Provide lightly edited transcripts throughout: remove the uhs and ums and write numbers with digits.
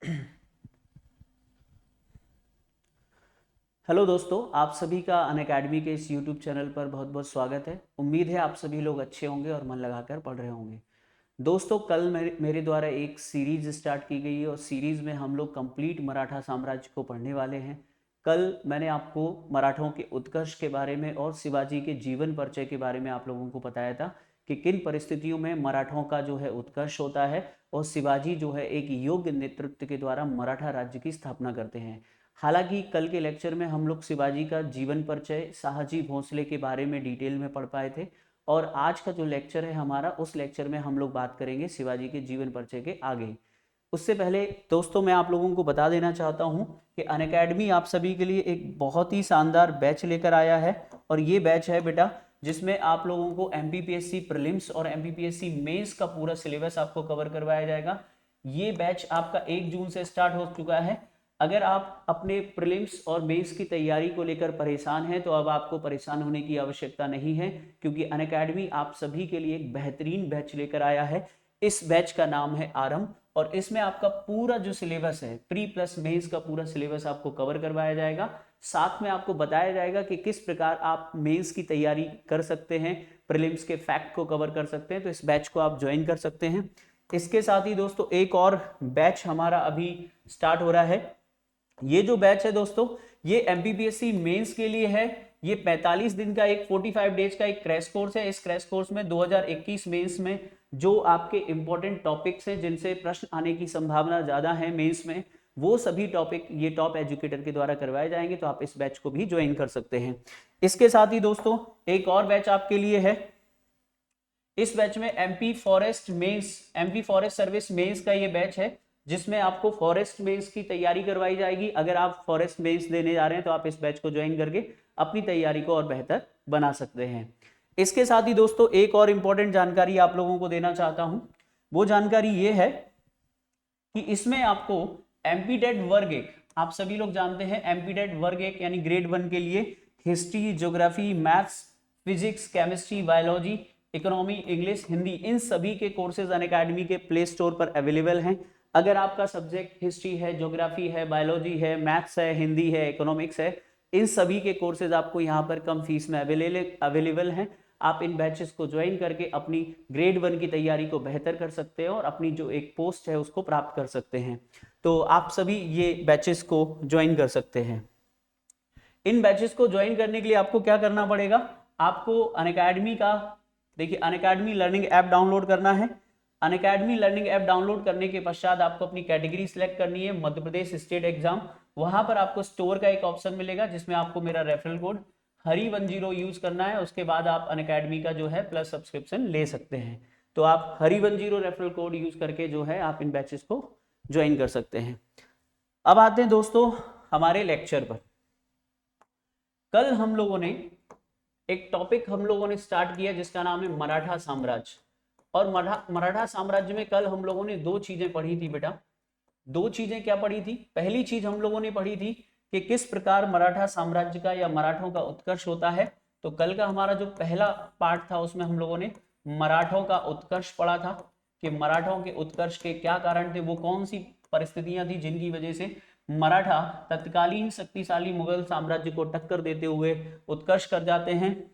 Hello दोस्तों, आप सभी का अनअकैडमी के इस यूट्यूब चैनल पर बहुत बहुत स्वागत है। उम्मीद है आप सभी लोग अच्छे होंगे और मन लगाकर पढ़ रहे होंगे। दोस्तों, कल मेरे द्वारा एक सीरीज स्टार्ट की गई है और सीरीज में हम लोग कंप्लीट मराठा साम्राज्य को पढ़ने वाले हैं। कल मैंने आपको मराठों के उत्कर्ष के बारे में और शिवाजी के जीवन परिचय के बारे में आप लोगों को बताया था कि किन परिस्थितियों में मराठों का जो है उत्कर्ष होता है और शिवाजी जो है एक योग्य नेतृत्व के द्वारा मराठा राज्य की स्थापना करते हैं। हालांकि कल के लेक्चर में हम लोग शिवाजी का जीवन परिचय, शाहजी भोंसले के बारे में डिटेल में पढ़ पाए थे और आज का जो लेक्चर है हमारा, उस लेक्चर में हम लोग बात करेंगे शिवाजी के जीवन परिचय के आगे। उससे पहले दोस्तों, मैं आप लोगों को बता देना चाहता हूं कि अनअकैडमी आप सभी के लिए एक बहुत ही शानदार बैच लेकर आया है और ये बैच है बेटा जिसमें आप लोगों को एमपीपीएससी प्रीलिम्स और एमपीपीएससी मेंस का पूरा सिलेबस आपको कवर करवाया जाएगा। ये बैच आपका 1 जून से स्टार्ट हो चुका है। अगर आप अपने प्रीलिम्स और मेंस की तैयारी को लेकर परेशान हैं तो अब आपको परेशान होने की आवश्यकता नहीं है, क्योंकि अनअकैडमी आप सभी के लिए एक बेहतरीन बैच लेकर आया है। इस बैच का नाम है आरंभ और इसमें आपका पूरा जो सिलेबस है, प्री प्लस मेंस का पूरा सिलेबस आपको कवर करवाया जाएगा। साथ में आपको बताया जाएगा कि किस प्रकार आप मेंस की तैयारी कर सकते हैं, प्रीलिम्स के फैक्ट को कवर कर सकते हैं। तो इस बैच को आप ज्वाइन कर सकते हैं। इसके साथ ही दोस्तों एक और बैच हमारा अभी स्टार्ट हो रहा है। ये जो बैच है दोस्तों, ये एमपीपीएससी मेंस के लिए है। ये 45 दिन का एक 45 डेज का एक क्रैश कोर्स है। इस क्रैश कोर्स में 2021 मेंस में जो आपके इंपॉर्टेंट टॉपिक्स हैं जिनसे प्रश्न आने की संभावना ज्यादा है मेंस में, वो सभी टॉपिक ये टॉप एजुकेटर के द्वारा करवाए जाएंगे। तो आप इस बैच को भी ज्वाइन कर सकते हैं। इसके साथ ही दोस्तों एक और बैच आपके लिए है। इस बैच में एमपी फॉरेस्ट सर्विस मेंस का ये बैच है जिसमें आपको फॉरेस्ट मेंस की तैयारी करवाई जाएगी। अगर आप फॉरेस्ट मेंस देने जा रहे हैं तो आप इस बैच को ज्वाइन करके अपनी तैयारी को और बेहतर बना सकते हैं। इसके साथ ही दोस्तों एक और इंपॉर्टेंट जानकारी आप लोगों को देना चाहता हूं। वो जानकारी ये है कि इसमें आपको एमपीटेट वर्ग एक, आप सभी लोग जानते हैं एमपीटेट वर्ग एक यानी ग्रेड 1 के लिए history, geography, maths, physics, chemistry, biology, economy, English, Hindi, इन सभी के कोर्सेज अनअकैडमी के प्ले स्टोर पर अवेलेबल हैं। अगर आपका सब्जेक्ट हिस्ट्री है, ज्योग्राफी है, बायोलॉजी है, मैथ्स है, हिंदी है, इकोनॉमिक्स है, इन सभी के कोर्सेज आपको यहाँ पर कम फीस में अवेलेबल हैं। आप इन बैचेस को ज्वाइन करके अपनी ग्रेड 1 की तैयारी को बेहतर कर सकते हैं और अपनी जो एक पोस्ट है उसको प्राप्त कर सकते हैं। तो आप सभी ये बैचेस को ज्वाइन कर सकते हैं। इन बैचेस को ज्वाइन करने के लिए आपको क्या करना पड़ेगा? आपको अनअकैडमी का, देखिए, अनअकैडमी लर्निंग ऐप डाउनलोड करना है। अनअकैडमी लर्निंग ऐप डाउनलोड करने के पश्चात आपको अपनी कैटेगरी सिलेक्ट करनी है, मध्य प्रदेश स्टेट एग्जाम। वहां पर आपको स्टोर का एक ऑप्शन मिलेगा जिसमें आपको मेरा रेफरल कोड हरी10 यूज करना है। उसके बाद आप अनअकैडमी का जो है प्लस सब्सक्रिप्शन ले सकते हैं। तो आप हरी10 रेफरल कोड यूज करके जो है आप इन बैचेस को ज्वाइन कर सकते हैं। अब आते हैं दोस्तों हमारे लेक्चर पर। कल हम लोगों ने एक टॉपिक स्टार्ट किया जिसका नाम है मराठा साम्राज्य। और मराठा साम्राज्य में कल हम लोगों ने दो चीजें पढ़ी थी बेटा। दो चीजें क्या पढ़ी थी? पहली चीज हम लोगों ने पढ़ी थी कि किस प्रकार मराठा साम्राज्य का या मराठों का उत्कर्ष होता है। तो कल का हमारा जो पहला पार्ट था उसमें हम लोगों ने मराठों का उत्कर्ष पढ़ा था कि मराठों के उत्कर्ष के क्या कारण थे, वो कौन सी परिस्थितियां थी जिनकी वजह से मराठा तत्कालीन शक्तिशाली मुगल साम्राज्य को टक्कर देते हुए उत्कर्ष कर जाते हैं।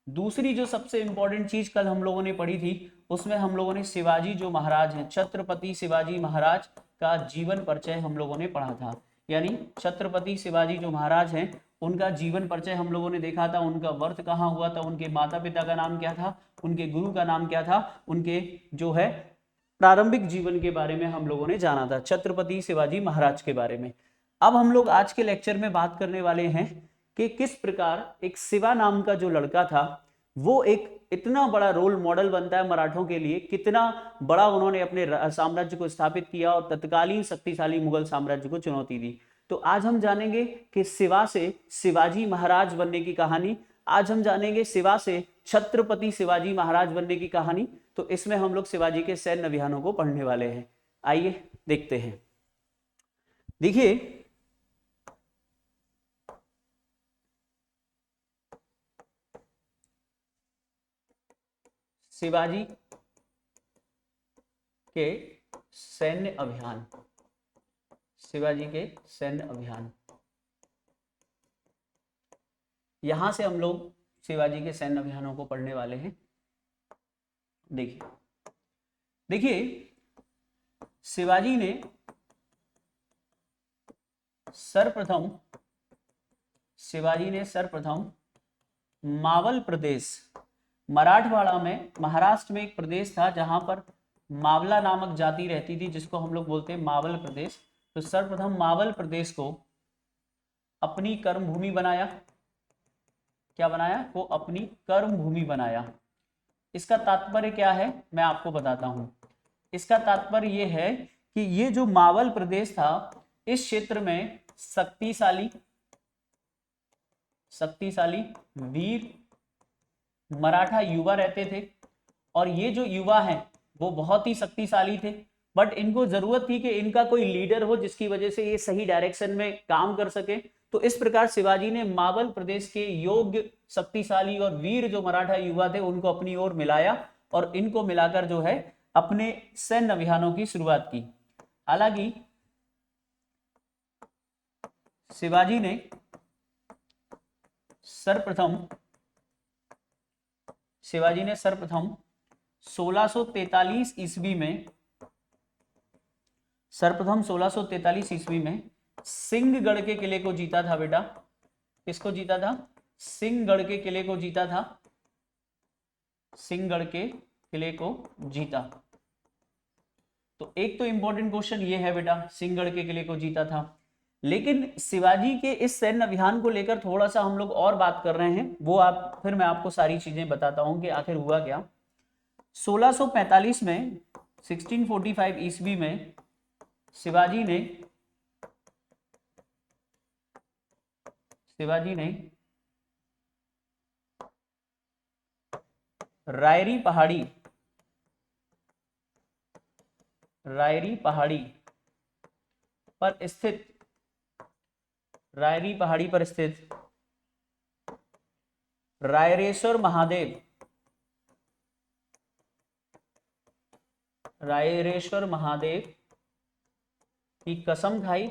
दूसरी जो सबसे इंपॉर्टेंट चीज कल हम लोगों ने पढ़ी थी उसमें हम लोगों ने शिवाजी जो महाराज हैं, छत्रपति शिवाजी महाराज का जीवन परिचय हम लोगों ने पढ़ा था। यानी छत्रपति शिवाजी जो महाराज हैं उनका जीवन परिचय हम लोगों ने देखा था। उनका बर्थ कहाँ हुआ था, उनके माता पिता का नाम क्या था, उनके गुरु का नाम क्या था, उनके जो है प्रारंभिक जीवन के बारे में हम लोगों ने जाना था, छत्रपति शिवाजी महाराज के बारे में। अब हम लोग आज के लेक्चर में बात करने वाले हैं कि किस प्रकार एक शिवा नाम का जो लड़का था वो एक इतना बड़ा रोल मॉडल बनता है मराठों के लिए, कितना बड़ा उन्होंने अपने साम्राज्य को स्थापित किया और तत्कालीन शक्तिशाली मुगल साम्राज्य को चुनौती दी। तो आज हम जानेंगे कि शिवा से शिवाजी महाराज बनने की कहानी। आज हम जानेंगे शिवा से छत्रपति शिवाजी महाराज बनने की कहानी। तो इसमें हम लोग शिवाजी के सैन्य अभियानों को पढ़ने वाले हैं। आइए देखते हैं। देखिए, शिवाजी के सैन्य अभियान। शिवाजी के सैन्य अभियान। यहां से हम लोग शिवाजी के सैन्य अभियानों को पढ़ने वाले हैं। देखिए देखिए शिवाजी ने सर्वप्रथम मावल प्रदेश, मराठवाड़ा में, महाराष्ट्र में एक प्रदेश था जहां पर मावला नामक जाति रहती थी, जिसको हम लोग बोलते हैं मावल प्रदेश। तो सर्वप्रथम मावल प्रदेश को अपनी कर्मभूमि बनाया। क्या बनाया? वो अपनी कर्मभूमि बनाया। इसका तात्पर्य क्या है मैं आपको बताता हूं। इसका तात्पर्य यह है कि ये जो मावल प्रदेश था, इस क्षेत्र में शक्तिशाली वीर मराठा युवा रहते थे, और ये जो युवा हैं वो बहुत ही शक्तिशाली थे, बट इनको जरूरत थी कि इनका कोई लीडर हो जिसकी वजह से ये सही डायरेक्शन में काम कर सके। तो इस प्रकार शिवाजी ने मावल प्रदेश के योग्य, शक्तिशाली और वीर जो मराठा युवा थे उनको अपनी ओर मिलाया, और इनको मिलाकर जो है अपने सैन्य अभियानों की शुरुआत की। हालांकि शिवाजी ने सर्वप्रथम 1643 ईस्वी में सिंहगढ़ के किले को जीता था बेटा। किसको जीता था? सिंहगढ़ के किले को जीता था। सिंहगढ़ के किले को जीता। तो एक तो इंपॉर्टेंट क्वेश्चन ये है बेटा, सिंहगढ़ के किले को जीता था। लेकिन शिवाजी के इस सैन्य अभियान को लेकर थोड़ा सा हम लोग और बात कर रहे हैं, वो फिर मैं आपको सारी चीजें बताता हूं कि आखिर हुआ क्या। 1645 में, 1645 ईस्वी में शिवाजी ने रायरी पहाड़ी पर स्थित रायरेश्वर महादेव की कसम खाई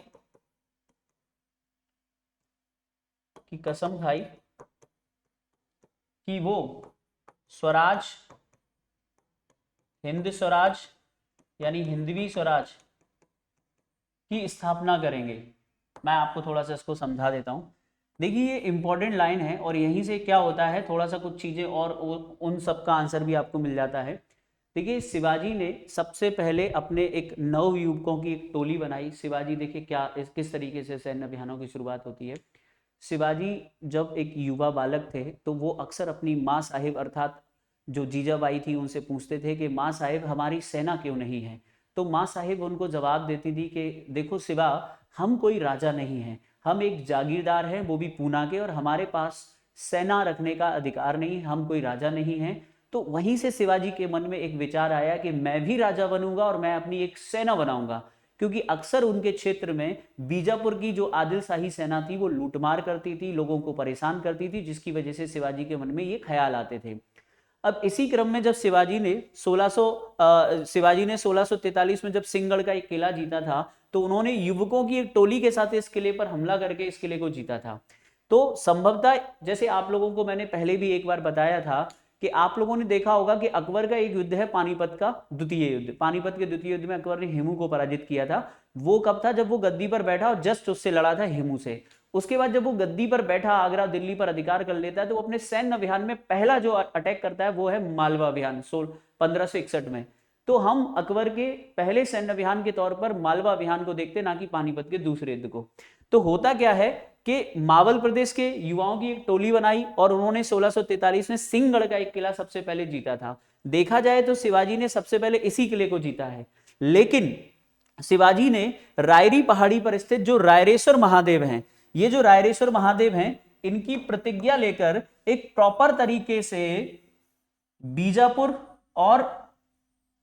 कि वो हिंद स्वराज यानी हिंदवी स्वराज की स्थापना करेंगे। मैं आपको थोड़ा सा इसको समझा देता हूं। देखिए ये इंपॉर्टेंट लाइन है, और यहीं से क्या होता है, थोड़ा सा कुछ चीजें और उन सब का आंसर भी आपको मिल जाता है। देखिए शिवाजी ने सबसे पहले अपने एक नव युवकों की एक टोली बनाई। शिवाजी देखिए किस तरीके से सैन्य अभियानों की शुरुआत होती है। शिवाजी जब एक युवा बालक थे तो वो अक्सर अपनी माँ साहिब अर्थात जो जीजाबाई थी उनसे पूछते थे कि माँ साहिब हमारी सेना क्यों नहीं है। तो माँ साहिब उनको जवाब देती थी कि देखो शिवा, हम कोई राजा नहीं हैं, हम एक जागीरदार हैं, वो भी पूना के, और हमारे पास सेना रखने का अधिकार नहीं, हम कोई राजा नहीं हैं। तो वहीं से शिवाजी के मन में एक विचार आया कि मैं भी राजा बनूंगा और मैं अपनी एक सेना बनाऊंगा, क्योंकि अक्सर उनके क्षेत्र में बीजापुर की जो आदिल शाही सेना थी वो लूटमार करती थी, लोगों को परेशान करती थी, जिसकी वजह से शिवाजी के मन में ये ख्याल आते थे। अब इसी क्रम में जब शिवाजी ने 1643 में जब सिंहगढ़ का एक किला जीता था, तो उन्होंने युवकों की एक टोली के साथ इस किले पर हमला करके इस किले को जीता था। तो संभवतः जैसे आप लोगों को मैंने पहले भी एक बार बताया था कि आप लोगों ने देखा होगा कि अकबर का एक युद्ध है पानीपत का द्वितीय युद्ध। पानीपत के द्वितीय युद्ध में अकबर ने हेमू को पराजित किया था। वो कब था? जब वो गद्दी पर बैठा और जस्ट उससे लड़ा था हेमू से। उसके बाद जब वो गद्दी पर बैठा, आगरा दिल्ली पर अधिकार कर लेता है, तो वो अपने सैन्य अभियान में पहला जो अटैक करता है वो है मालवा अभियान 1561 में। तो हम अकबर के पहले सैन्य अभियान के तौर पर मालवा अभियान को देखते, ना कि पानीपत के दूसरे युद्ध को। तो होता क्या है कि मावल प्रदेश के युवाओं की एक टोली बनाई और उन्होंने 1643 में सिंहगढ़ का एक किला सबसे पहले जीता था। देखा जाए तो शिवाजी ने सबसे पहले इसी किले को जीता है, लेकिन शिवाजी ने रायरी पहाड़ी पर स्थित जो रायरेश्वर महादेव हैं, ये जो रायरेश्वर महादेव हैं, इनकी प्रतिज्ञा लेकर एक प्रॉपर तरीके से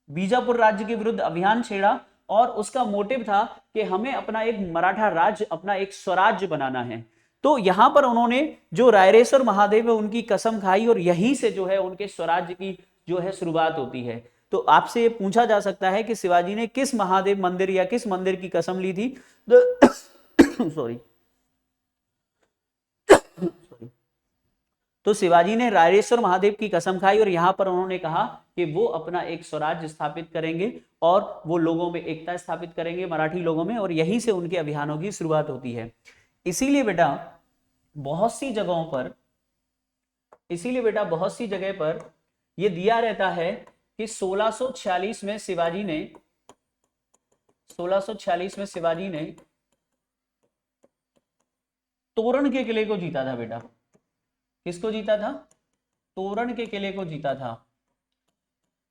बीजापुर राज्य के विरुद्ध अभियान छेड़ा, और उसका मोटिव था कि हमें अपना एक मराठा राज्य, अपना एक स्वराज्य बनाना है। तो यहां पर उन्होंने जो रायरेश्वर महादेव है उनकी कसम खाई, और यहीं से जो है उनके स्वराज्य की जो है शुरुआत होती है। तो आपसे ये पूछा जा सकता है कि शिवाजी ने किस महादेव मंदिर या किस मंदिर की कसम ली थी। सॉरी तो शिवाजी ने रायरेश्वर महादेव की कसम खाई और यहां पर उन्होंने कहा कि वो अपना एक स्वराज्य स्थापित करेंगे और वो लोगों में एकता स्थापित करेंगे, मराठी लोगों में, और यहीं से उनके अभियानों की शुरुआत होती है। इसीलिए बेटा बहुत सी जगहों पर इसीलिए बेटा बहुत सी जगह पर यह दिया रहता है कि 1646 में शिवाजी ने तोरण के किले को जीता था बेटा। किसको जीता था? तोरण के किले को जीता था।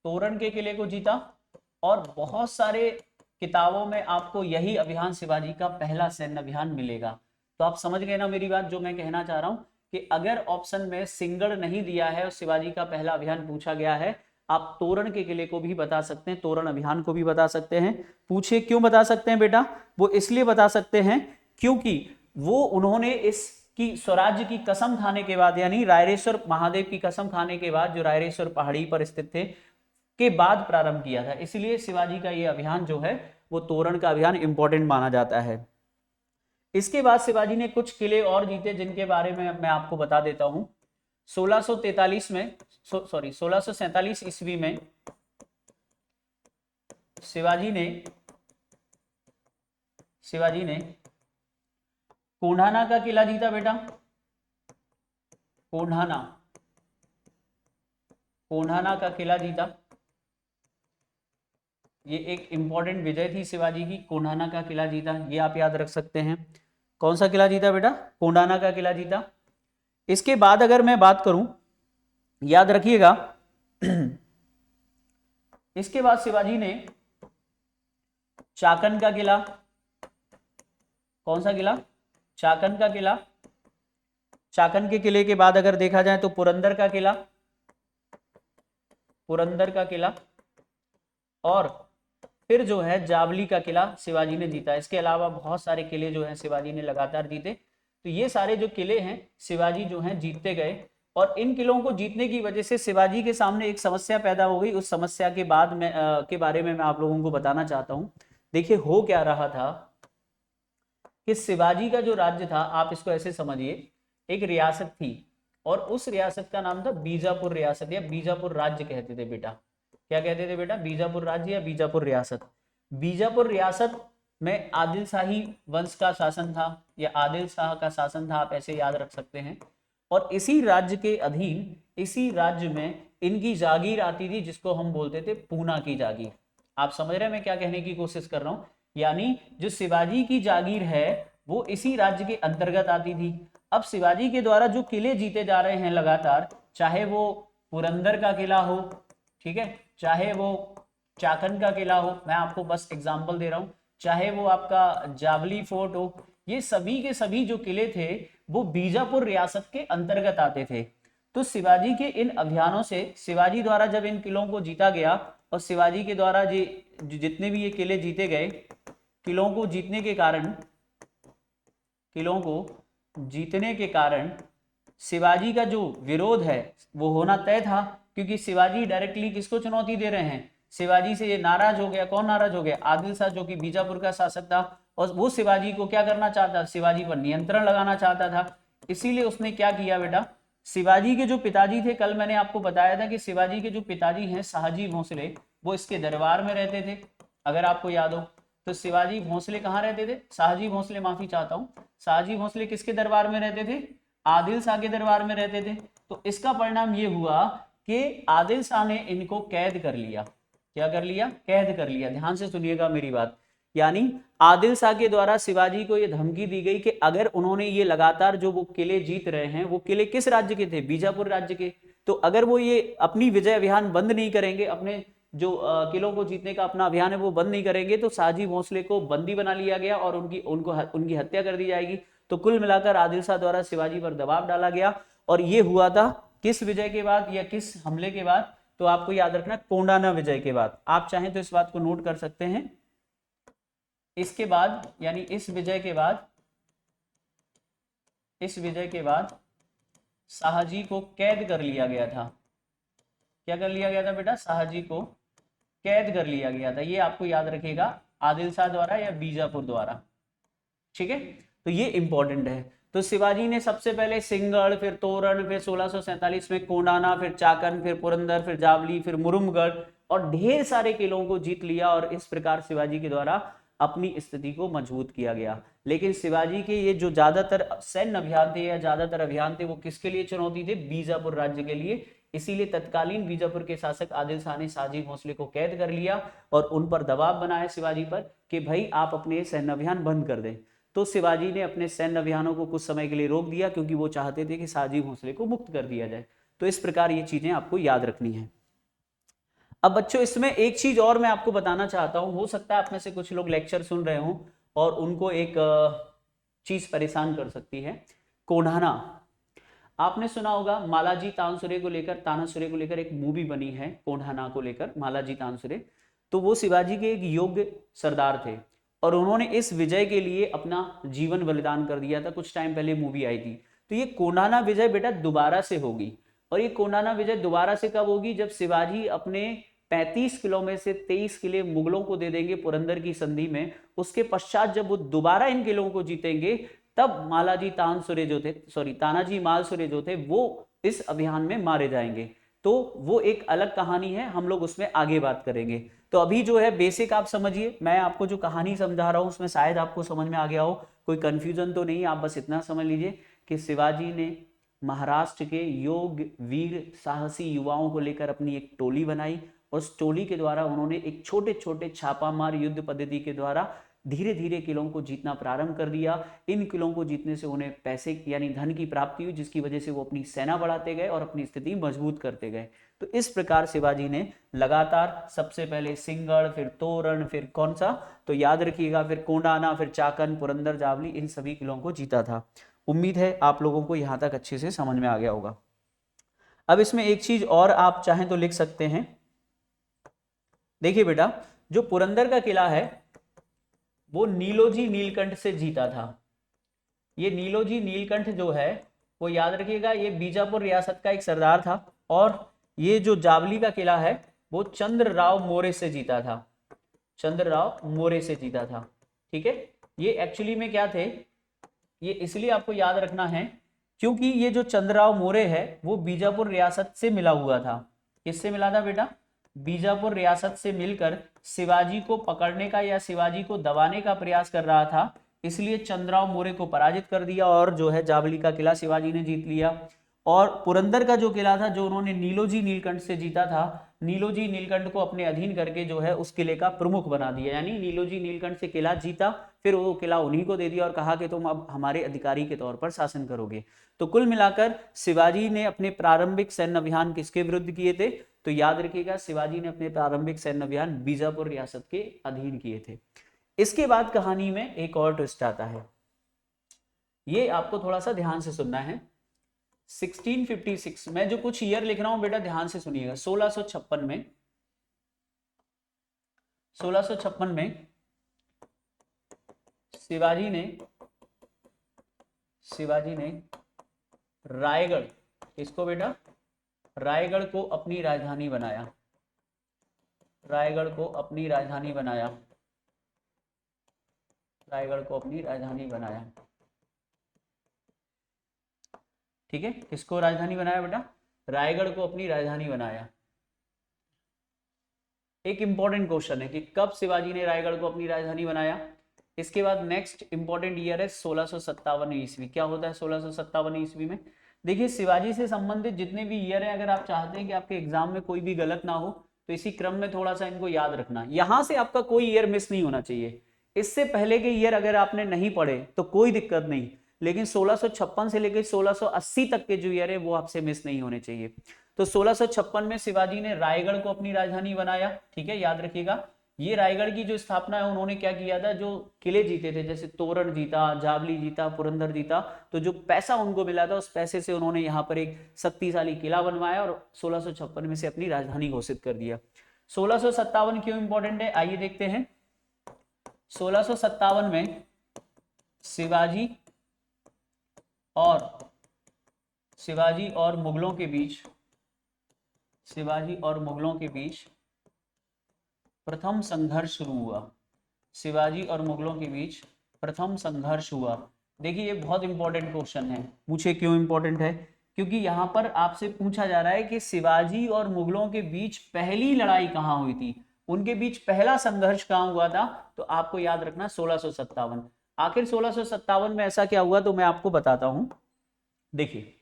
तोरण के किले को जीता। और बहुत सारे किताबों में आपको यही अभियान शिवाजी का पहला सैन्य अभियान मिलेगा। तो आप समझ गए ना मेरी बात, जो मैं कहना चाह रहा हूं कि अगर ऑप्शन में सिंगड़ नहीं दिया है और शिवाजी का पहला अभियान पूछा गया है, आप तोरण के किले को भी बता सकते हैं, तोरण अभियान को भी बता सकते हैं। पूछे क्यों बता सकते हैं बेटा? वो इसलिए बता सकते हैं क्योंकि वो उन्होंने इसकी स्वराज्य की कसम खाने के बाद, यानी रायरेश्वर महादेव की कसम खाने के बाद, जो रायरेश्वर पहाड़ी पर स्थित थे, के बाद प्रारंभ किया था। इसलिए शिवाजी का यह अभियान जो है वो तोरण का अभियान इंपॉर्टेंट माना जाता है। इसके बाद शिवाजी ने कुछ किले और जीते जिनके बारे में मैं आपको बता देता हूं। 1643 में 1647 ईस्वी में शिवाजी ने कोंढाना का किला जीता बेटा। कोंढाना का किला जीता। ये एक इंपॉर्टेंट विजय थी शिवाजी की, कोंढाना का किला जीता, ये आप याद रख सकते हैं। कौन सा किला जीता बेटा? कोंढाना का किला जीता। इसके बाद अगर मैं बात करूं, याद रखिएगा, इसके बाद शिवाजी ने चाकन का किला, कौन सा किला? चाकन का किला। चाकन के किले के बाद अगर देखा जाए तो पुरंदर का किला, और फिर जो है जावली का किला शिवाजी ने जीता। इसके अलावा बहुत सारे किले जो हैं शिवाजी ने लगातार जीते। तो ये सारे जो किले हैं शिवाजी जो हैं जीतते गए, और इन किलों को जीतने की वजह से शिवाजी के सामने एक समस्या पैदा हो गई। उस समस्या के बाद के बारे में मैं आप लोगों को बताना चाहता हूं। देखिए हो क्या रहा था कि शिवाजी का जो राज्य था, आप इसको ऐसे समझिए, एक रियासत थी और उस रियासत का नाम था बीजापुर रियासत, या बीजापुर राज्य कहते थे बेटा। क्या कहते थे बेटा? बीजापुर राज्य या बीजापुर रियासत। बीजापुर रियासत में आदिल शाही वंश का शासन था, या आदिल शाह का शासन था, आप ऐसे याद रख सकते हैं। और इसी राज्य के अधीन, इसी राज्य में इनकी जागीर आती थी, जिसको हम बोलते थे पूना की जागीर। आप समझ रहे हैं मैं क्या कहने की कोशिश कर रहा हूं? यानी जो शिवाजी की जागीर है वो इसी राज्य के अंतर्गत आती थी। अब शिवाजी के द्वारा जो किले जीते जा रहे हैं लगातार, चाहे वो पुरंदर का किला हो, ठीक है, चाहे वो चाकन का किला हो, मैं आपको बस एग्जांपल दे रहा हूं, चाहे वो आपका जावली फोर्ट हो, ये सभी के सभी जो किले थे वो बीजापुर रियासत के अंतर्गत आते थे। तो शिवाजी के इन अभियानों से, शिवाजी द्वारा जब इन किलों को जीता गया और शिवाजी के द्वारा जितने भी ये किले जीते गए, किलों को जीतने के कारण शिवाजी का जो विरोध है वो होना तय था, क्योंकि शिवाजी डायरेक्टली किसको चुनौती दे रहे हैं? शिवाजी से ये नाराज हो गया। कौन नाराज हो गया? आदिल शाह, जो कि बीजापुर का शासक था, और वो शिवाजी को क्या करना चाहता? शिवाजी पर नियंत्रण लगाना चाहता था। इसीलिए उसने क्या किया बेटा? शिवाजी के जो पिताजी थे, कल मैंने आपको बताया था कि शिवाजी के जो पिताजी हैं शाहजी भोसले, वो इसके दरबार में रहते थे, अगर आपको याद हो। तो शिवाजी भोसले कहाँ रहते थे? शाहजी भोसले, माफी चाहता हूँ, शाहजी भोसले किसके दरबार में रहते थे? आदिल शाह के दरबार में रहते थे। तो इसका परिणाम ये हुआ कि आदिल शाह ने इनको कैद कर लिया। क्या कर लिया? कैद कर लिया। ध्यान से सुनिएगा मेरी बात। यानी आदिल शाह के द्वारा शिवाजी को यह धमकी दी गई कि अगर उन्होंने ये लगातार जो वो किले जीत रहे हैं, वो किले किस राज्य के थे? बीजापुर राज्य के। तो अगर वो ये अपनी विजय अभियान बंद नहीं करेंगे, अपने जो किलों को जीतने का अपना अभियान है वो बंद नहीं करेंगे, तो शाहजी भोसले को बंदी बना लिया गया और उनकी हत्या कर दी जाएगी। तो कुल मिलाकर आदिल शाह द्वारा शिवाजी पर दबाव डाला गया, और ये हुआ था किस विजय के बाद या किस हमले के बाद? तो आपको याद रखना, कोंडाना विजय के बाद। आप चाहें तो इस बात को नोट कर सकते हैं। इसके बाद, यानी इस विजय के बाद शाहजी को कैद कर लिया गया था। क्या कर लिया गया था बेटा? शाहजी को कैद कर लिया गया था। ये आपको याद रखिएगा, आदिल शाह द्वारा या बीजापुर द्वारा। ठीक है, तो ये इंपॉर्टेंट है। तो शिवाजी ने सबसे पहले सिंहगढ़, फिर तोरण, फिर 1647 में कोंडाना, फिर चाकन, फिर पुरंदर, फिर जावली, फिर मुरुमगढ़ और ढेर सारे किलों को जीत लिया और इस प्रकार शिवाजी के द्वारा अपनी स्थिति को मजबूत किया गया। लेकिन शिवाजी के ये जो ज्यादातर सैन्य अभियान थे या ज्यादातर अभियान थे वो किसके लिए चुनौती थे? बीजापुर राज्य के लिए। इसीलिए तत्कालीन बीजापुर के शासक आदिल शाह ने शाहजी भोसले को कैद कर लिया और उन पर दबाव बनाया शिवाजी पर कि भाई आप अपने सैन्य अभियान बंद कर दें। तो शिवाजी ने अपने सैन्य अभियानों को कुछ समय के लिए रोक दिया क्योंकि वो चाहते थे कि शाहजी भोसले को मुक्त कर दिया जाए। तो इस प्रकार ये चीजें आपको याद रखनी है। अब बच्चों इसमें एक चीज और मैं आपको बताना चाहता हूं, हो सकता है आप में से कुछ लोग लेक्चर सुन रहे हों और उनको एक चीज परेशान कर सकती है। कोंढाना, आपने सुना होगा मालाजी तानसेन को लेकर एक मूवी बनी है कोंढाना को लेकर, मालाजी तानसेन। तो वो शिवाजी के एक योग्य सरदार थे और उन्होंने इस विजय के लिए अपना जीवन बलिदान कर दिया था। कुछ टाइम पहले मूवी आई थी। तो ये कोंढाना विजय बेटा दोबारा से होगी और ये कोंढाना विजय दोबारा से कब होगी? जब शिवाजी अपने 35 किलो में से 23 किले मुगलों को दे देंगे पुरंदर की संधि में। उसके पश्चात जब वो दोबारा इन किलों को जीतेंगे तब तानाजी मालसुरे जो थे वो इस अभियान में मारे जाएंगे। तो वो एक अलग कहानी है, हम लोग उसमें आगे बात करेंगे। तो अभी जो है बेसिक आप समझिए, मैं आपको जो कहानी समझा रहा हूं उसमें शायद आपको समझ में आ गया हो, कोई कंफ्यूजन तो नहीं। आप बस इतना समझ लीजिए कि शिवाजी ने महाराष्ट्र के योग्य वीर साहसी युवाओं को लेकर अपनी एक टोली बनाई और उस टोली के द्वारा उन्होंने एक छोटे छोटे छापामार युद्ध पद्धति के द्वारा धीरे धीरे किलों को जीतना प्रारंभ कर दिया। इन किलों को जीतने से उन्हें पैसे यानी धन की प्राप्ति हुई, जिसकी वजह से वो अपनी सेना बढ़ाते गए और अपनी स्थिति मजबूत करते गए। तो इस प्रकार शिवाजी ने लगातार सबसे पहले सिंहगढ़, फिर तोरण, फिर कौन सा, तो याद रखिएगा, फिर कोंडाना, फिर चाकन, पुरंदर, जावली, इन सभी किलों को जीता था। उम्मीद है आप लोगों को यहां तक अच्छे से समझ में आ गया होगा। अब इसमें एक चीज और आप चाहें तो लिख सकते हैं। देखिए बेटा, जो पुरंदर का किला है वो नीलोजी नीलकंठ से जीता था। ये नीलोजी नीलकंठ जो है वो याद रखिएगा, ये बीजापुर रियासत का एक सरदार था। और ये जो जावली का किला है वो चंद्रराव मौर्य से जीता था, चंद्रराव मौर्य से जीता था। ठीक है, ये एक्चुअली में क्या थे, ये इसलिए आपको याद रखना है क्योंकि ये जो चंद्रराव मौर्य है वो बीजापुर रियासत से मिला हुआ था। किससे मिला था बेटा? बीजापुर रियासत से मिलकर शिवाजी को पकड़ने का या शिवाजी को दबाने का प्रयास कर रहा था। इसलिए चंद्रराव मौर्य को पराजित कर दिया और जो है जावली का किला शिवाजी ने जीत लिया। और पुरंदर का जो किला था जो उन्होंने नीलोजी नीलकंठ से जीता था, नीलोजी नीलकंठ को अपने अधीन करके जो है उस किले का प्रमुख बना दिया। यानी नीलोजी नीलकंठ से किला जीता, फिर वो किला उन्हीं को दे दिया और कहा कि तुम अब हमारे अधिकारी के तौर पर शासन करोगे। तो कुल मिलाकर शिवाजी ने अपने प्रारंभिक सैन्य अभियान किसके विरुद्ध किए थे? तो याद रखिएगा, शिवाजी ने अपने प्रारंभिक सैन्य अभियान बीजापुर रियासत के अधीन किए थे। इसके बाद कहानी में एक और ट्विस्ट आता है, ये आपको थोड़ा सा ध्यान से सुनना है। 1656 में जो कुछ ईयर लिख रहा हूं बेटा ध्यान से सुनिएगा। 1656 में शिवाजी ने रायगढ़, इसको बेटा रायगढ़ को अपनी राजधानी बनाया, रायगढ़ को अपनी राजधानी बनाया, रायगढ़ को अपनी राजधानी बनाया। ठीक है, किसको राजधानी बनाया बेटा? रायगढ़ को अपनी राजधानी बनाया। एक इंपॉर्टेंट क्वेश्चन है कि कब शिवाजी ने रायगढ़ को अपनी राजधानी बनाया। इसके बाद नेक्स्ट इंपॉर्टेंट ईयर है 1657 ईस्वी। क्या होता है 1657 ईस्वी में? देखिए, शिवाजी से संबंधित जितने भी ईयर है, अगर आप चाहते हैं कि आपके एग्जाम में कोई भी गलत ना हो तो इसी क्रम में थोड़ा सा इनको याद रखना। यहां से आपका कोई ईयर मिस नहीं होना चाहिए। इससे पहले के ईयर अगर आपने नहीं पढ़े तो कोई दिक्कत नहीं, लेकिन 1656 से लेकर 1680 तक के जो ईयर है वो आपसे मिस नहीं होने चाहिए। तो 1656 में शिवाजी ने रायगढ़ को अपनी राजधानी बनाया। ठीक है, याद रखिएगा, ये रायगढ़ की जो स्थापना है उन्होंने क्या किया था, जो किले जीते थे जैसे तोरण जीता, जावली जीता, पुरंदर जीता, तो जो पैसा उनको मिला था उस पैसे से उन्होंने यहाँ पर एक शक्तिशाली किला बनवाया और 1656 में से अपनी राजधानी घोषित कर दिया। 1657 क्यों इंपॉर्टेंट है आइए देखते हैं। 1657 में शिवाजी और मुगलों के बीच प्रथम संघर्ष शुरू हुआ, शिवाजी और मुगलों के बीच प्रथम संघर्ष हुआ। देखिए ये बहुत इंपॉर्टेंट क्वेश्चन है, पूछे क्यों इंपॉर्टेंट है, क्योंकि यहाँ पर आपसे पूछा जा रहा है कि शिवाजी और मुगलों के बीच पहली लड़ाई कहाँ हुई थी, उनके बीच पहला संघर्ष कहाँ हुआ था। तो आपको याद रखना 1657। आखिर 1657 में ऐसा क्या हुआ, तो मैं आपको बताता हूं। देखिए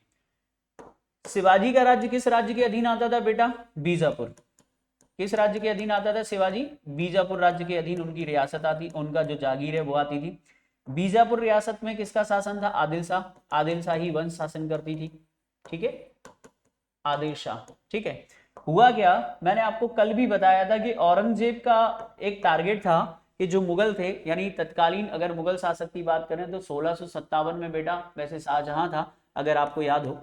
शिवाजी का राज्य किस राज्य के अधीन आता था बेटा, बीजापुर। किस राज्य के अधीन आता था शिवाजी, बीजापुर राज्य के अधीन उनकी रियासत आती, उनका जो जागीर है वो आती थी। बीजापुर रियासत में किसका शासन था, आदिल शाह, आदिल शाही वंश शासन करती थी, ठीक है, आदिल शाह, ठीक है। हुआ क्या, मैंने आपको कल भी बताया था कि औरंगजेब का एक टारगेट था कि जो मुगल थे, यानी तत्कालीन अगर मुगल शासक की बात करें तो 1657 में बेटा वैसे शाहजहां था, अगर आपको याद हो।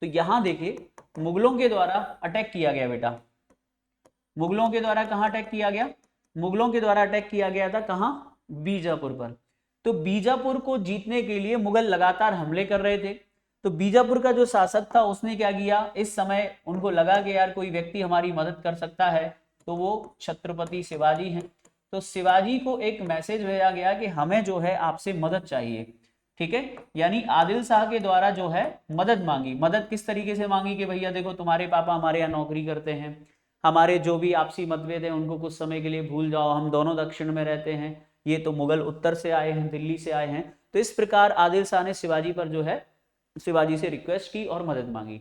तो यहां देखिए मुगलों के द्वारा अटैक किया गया बेटा, मुगलों के द्वारा कहां अटैक किया गया, मुगलों के द्वारा अटैक किया गया था कहां, बीजापुर पर। तो बीजापुर को जीतने के लिए मुगल लगातार हमले कर रहे थे। तो बीजापुर का जो शासक था उसने क्या किया, इस समय उनको लगा कि यार कोई व्यक्ति हमारी मदद कर सकता है, तो वो छत्रपति शिवाजी हैं। तो शिवाजी को एक मैसेज भेजा गया कि हमें जो है आपसे मदद चाहिए, ठीक है, यानी आदिल शाह के द्वारा जो है मदद मांगी। मदद किस तरीके से मांगी कि भैया देखो तुम्हारे पापा हमारे यहाँ नौकरी करते हैं, हमारे जो भी आपसी मतभेद है उनको कुछ समय के लिए भूल जाओ, हम दोनों दक्षिण में रहते हैं, ये तो मुगल उत्तर से आए हैं, दिल्ली से आए हैं। तो इस प्रकार आदिल शाह ने शिवाजी पर जो है, शिवाजी से रिक्वेस्ट की और मदद मांगी।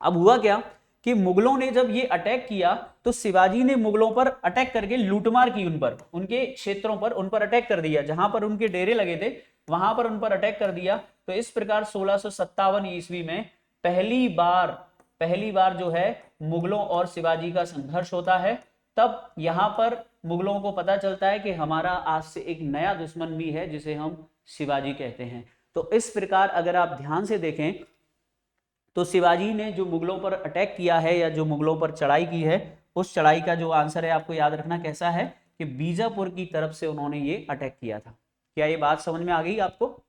अब हुआ क्या कि मुगलों ने जब ये अटैक किया तो शिवाजी ने मुगलों पर अटैक करके लूटमार की, उन पर, उनके क्षेत्रों पर उन पर अटैक कर दिया, जहां पर उनके डेरे लगे थे वहां पर उन पर अटैक कर दिया। तो इस प्रकार 1657 ईस्वी में पहली बार जो है मुगलों और शिवाजी का संघर्ष होता है। तब यहां पर मुगलों को पता चलता है कि हमारा आज से एक नया दुश्मन भी है जिसे हम शिवाजी कहते हैं। तो इस प्रकार अगर आप ध्यान से देखें तो शिवाजी ने जो मुगलों पर अटैक किया है या जो मुगलों पर चढ़ाई की है, उस चढ़ाई का जो आंसर है आपको याद रखना कैसा है कि बीजापुर की तरफ से उन्होंने ये अटैक किया था। क्या ये बात समझ में आ गई आपको,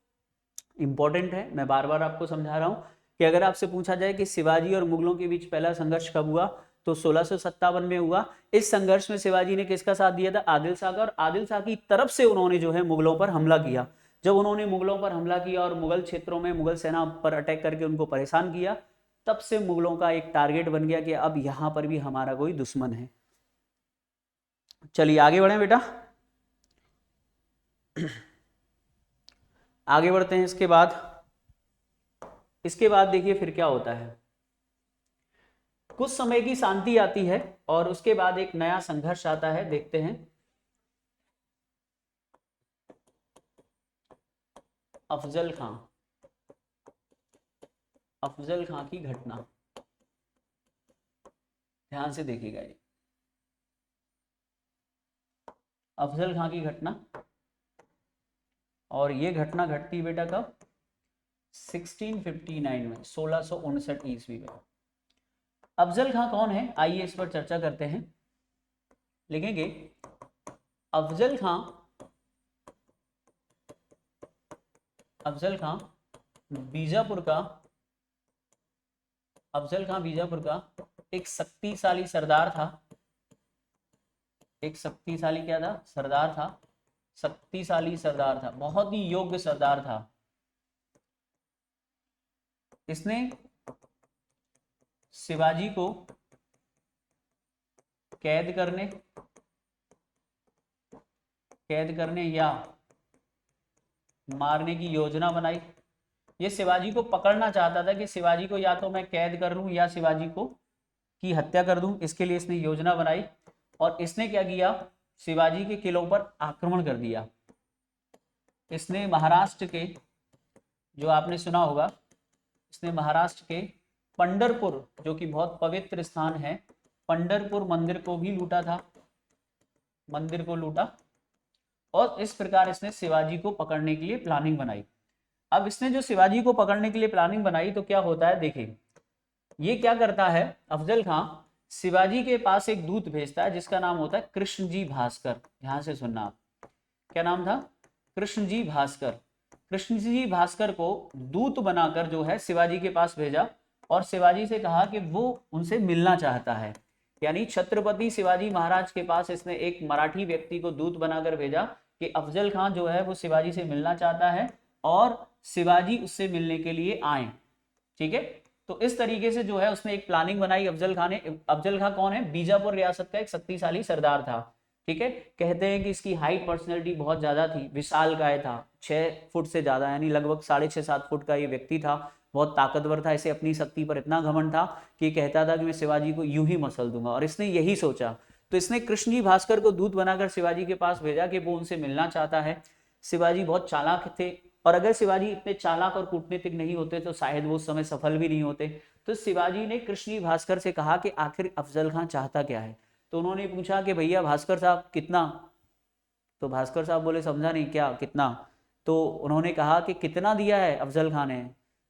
इंपॉर्टेंट है, मैं बार बार आपको समझा रहा हूं कि अगर आपसे पूछा जाए कि शिवाजी और मुगलों के बीच पहला संघर्ष कब हुआ, तो 1657 में हुआ। इस संघर्ष में शिवाजी ने किसका साथ दिया था, आदिल शाह का, और आदिल शाह की तरफ से उन्होंने जो है मुगलों पर हमला किया। जब उन्होंने मुगलों पर हमला किया और मुगल क्षेत्रों में मुगल सेना पर अटैक करके उनको परेशान किया, तब से मुगलों का एक टारगेट बन गया कि अब यहां पर भी हमारा कोई दुश्मन है। चलिए आगे बढ़े बेटा, आगे बढ़ते हैं। इसके बाद देखिए फिर क्या होता है, कुछ समय की शांति आती है और उसके बाद एक नया संघर्ष आता है, देखते हैं। अफजल खां, अफजल खां की घटना, ध्यान से देखिएगा ये अफजल खां की घटना, और ये घटना घटती बेटा कब, 1659 में, 1659 ईस्वी में। अफजल खां कौन है, आइए इस पर चर्चा करते हैं। लिखेंगे अफजल खां, अफजल खां बीजापुर का, अफजल खां बीजापुर का एक शक्तिशाली सरदार था, एक शक्तिशाली क्या था, सरदार था, शक्तिशाली सरदार था, बहुत ही योग्य सरदार था। इसने शिवाजी को कैद करने या मारने की योजना बनाई। ये शिवाजी को पकड़ना चाहता था कि शिवाजी को या तो मैं कैद कर लूं या शिवाजी को की हत्या कर दूं, इसके लिए इसने योजना बनाई। और इसने क्या किया, शिवाजी के किलों पर आक्रमण कर दिया। इसने महाराष्ट्र के, जो आपने सुना होगा, इसने महाराष्ट्र के पंढरपुर, जो कि बहुत पवित्र स्थान है, पंढरपुर मंदिर को भी लूटा था, मंदिर को लूटा। और इस प्रकार इसने शिवाजी को पकड़ने के लिए प्लानिंग बनाई। अब इसने जो शिवाजी को पकड़ने के लिए प्लानिंग बनाई तो क्या होता है, देखिए ये क्या करता है, अफजल खां शिवाजी के पास एक दूत भेजता है जिसका नाम होता है कृष्णजी भास्कर। ध्यान से सुनना आप, क्या नाम था, कृष्णजी भास्कर। कृष्णजी भास्कर को दूत बनाकर जो है शिवाजी के पास भेजा और शिवाजी से कहा कि वो उनसे मिलना चाहता है। यानी छत्रपति शिवाजी महाराज के पास इसने एक मराठी व्यक्ति को दूत बनाकर भेजा कि अफजल खान जो है वो शिवाजी से मिलना चाहता है और शिवाजी उससे मिलने के लिए आए। ठीक है, तो इस तरीके से जो है उसने एक प्लानिंग बनाई अफजल खान ने। अफजल खान कौन है? बीजापुर रियासत का एक शक्तिशाली सरदार था। ठीक है, कहते हैं कि इसकी हाइट पर्सनैलिटी बहुत ज्यादा थी, विशालकाय था, 6 फुट से ज्यादा यानी लगभग 6.5-7 फुट का ये व्यक्ति था, बहुत ताकतवर था। इसे अपनी शक्ति पर इतना घमंड था कि कहता था कि मैं शिवाजी को यूं ही मसल दूंगा, और इसने यही सोचा। तो इसने कृष्णजी भास्कर को दूत बनाकर शिवाजी के पास भेजा कि वो उनसे मिलना चाहता है। शिवाजी बहुत चालाक थे, और अगर शिवाजी इतने चालाक और कूटनीतिक नहीं होते तो शायद वो उस समय सफल भी नहीं होते। तो शिवाजी ने कृष्णजी भास्कर से कहा कि आखिर अफजल खान चाहता क्या है। तो उन्होंने पूछा कि भैया भास्कर साहब कितना? तो भास्कर साहब बोले समझा नहीं, क्या कितना? तो उन्होंने कहा कि कितना दिया है अफजल खान ने।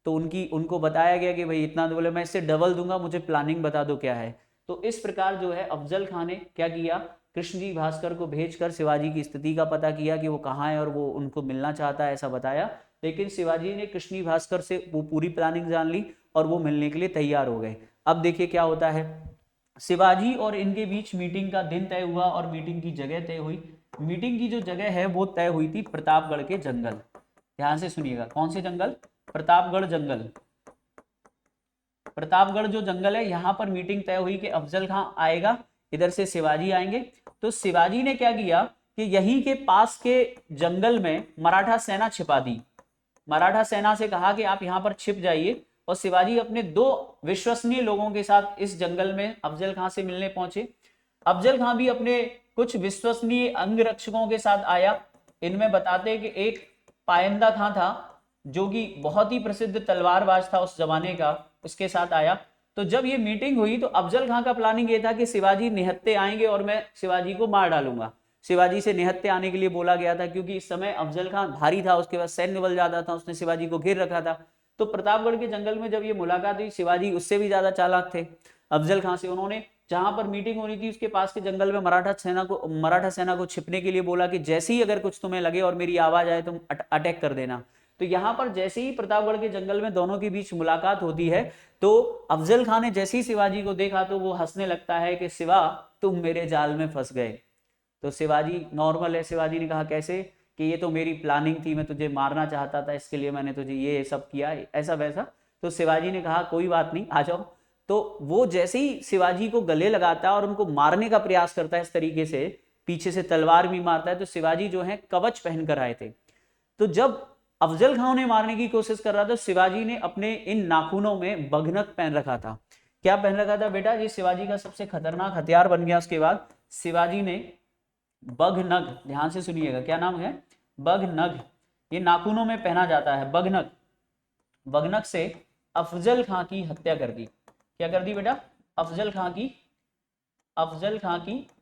तो उनको बताया गया कि भाई इतना। तो बोले मैं इससे डबल दूंगा, मुझे प्लानिंग बता दो क्या है। तो इस प्रकार जो है अफजल खान ने क्या किया, कृष्णजी भास्कर को भेजकर शिवाजी की स्थिति का पता किया कि वो कहाँ है और वो उनको मिलना चाहता है, ऐसा बताया। लेकिन शिवाजी ने कृष्णजी भास्कर से वो पूरी प्लानिंग जान ली और वो मिलने के लिए तैयार हो गए। अब देखिए क्या होता है, शिवाजी और इनके बीच मीटिंग का दिन तय हुआ और मीटिंग की जगह तय हुई। मीटिंग की जो जगह है वो तय हुई थी प्रतापगढ़ के जंगल। ध्यान से सुनिएगा, कौन से जंगल? प्रतापगढ़ जंगल। प्रतापगढ़ जो जंगल है यहाँ पर मीटिंग तय हुई कि अफजल खां आएगा, इधर से शिवाजी आएंगे। तो शिवाजी ने क्या किया कि यहीं के पास के जंगल में मराठा सेना छिपा दी। मराठा सेना से कहा कि आप यहाँ पर छिप जाइए, और शिवाजी अपने 2 विश्वसनीय लोगों के साथ इस जंगल में अफजल खां से मिलने पहुंचे। अफजल खां भी अपने कुछ विश्वसनीय अंगरक्षकों के साथ आया। इनमें बताते कि एक पायंदा खां था जो कि बहुत ही प्रसिद्ध तलवारबाज था उस जमाने का, उसके साथ आया। तो जब ये मीटिंग हुई तो अफजल खां का प्लानिंग ये था कि शिवाजी निहत्ते आएंगे और मैं शिवाजी को मार डालूंगा। शिवाजी से निहत्ते आने के लिए बोला गया था क्योंकि इस समय अफजल खां भारी था, उसके पास सैन्य बल ज्यादा था, उसने शिवाजी को घेर रखा था। तो प्रतापगढ़ के जंगल में जब ये मुलाकात हुई, शिवाजी उससे भी ज्यादा चालाक थे अफजल खां से। उन्होंने जहां पर मीटिंग होनी थी उसके पास के जंगल में मराठा सेना को छिपने के लिए बोला कि जैसे ही अगर कुछ तुम्हें लगे और मेरी आवाज आए तुम अटैक कर देना। तो यहां पर जैसे ही प्रतापगढ़ के जंगल में दोनों के बीच मुलाकात होती है तो अफजल खान ने जैसे ही शिवाजी को देखा तो वो हंसने लगता है कि शिवा तुम मेरे जाल में फंस गए। तो शिवाजी नॉर्मल है, शिवाजी ने कहा कैसे? कि ये तो मेरी प्लानिंग थी, मैं तुझे मारना चाहता था, इसके लिए मैंने तुझे ये सब किया, ऐसा वैसा। तो शिवाजी ने कहा कोई बात नहीं, आ जाओ। तो वो जैसे ही शिवाजी को गले लगाता है और उनको मारने का प्रयास करता है इस तरीके से, पीछे से तलवार भी मारता है, तो शिवाजी जो है कवच पहनकर आए थे। तो जब अफजल खां ने मारने की कोशिश कर रहा था, शिवाजी ने अपने इन नाखूनों में बघनक पहन रखा था। क्या पहन रखा था बेटा? ये शिवाजी का सबसे खतरनाक हथियार बन गया। उसके बाद शिवाजी ने बघनग, ध्यान से सुनिएगा, क्या नाम है? बघनग। ये नाखूनों में पहना जाता है, बघनग। बघनग से अफजल खां की हत्या कर दी। क्या कर दी बेटा? अफजल खां की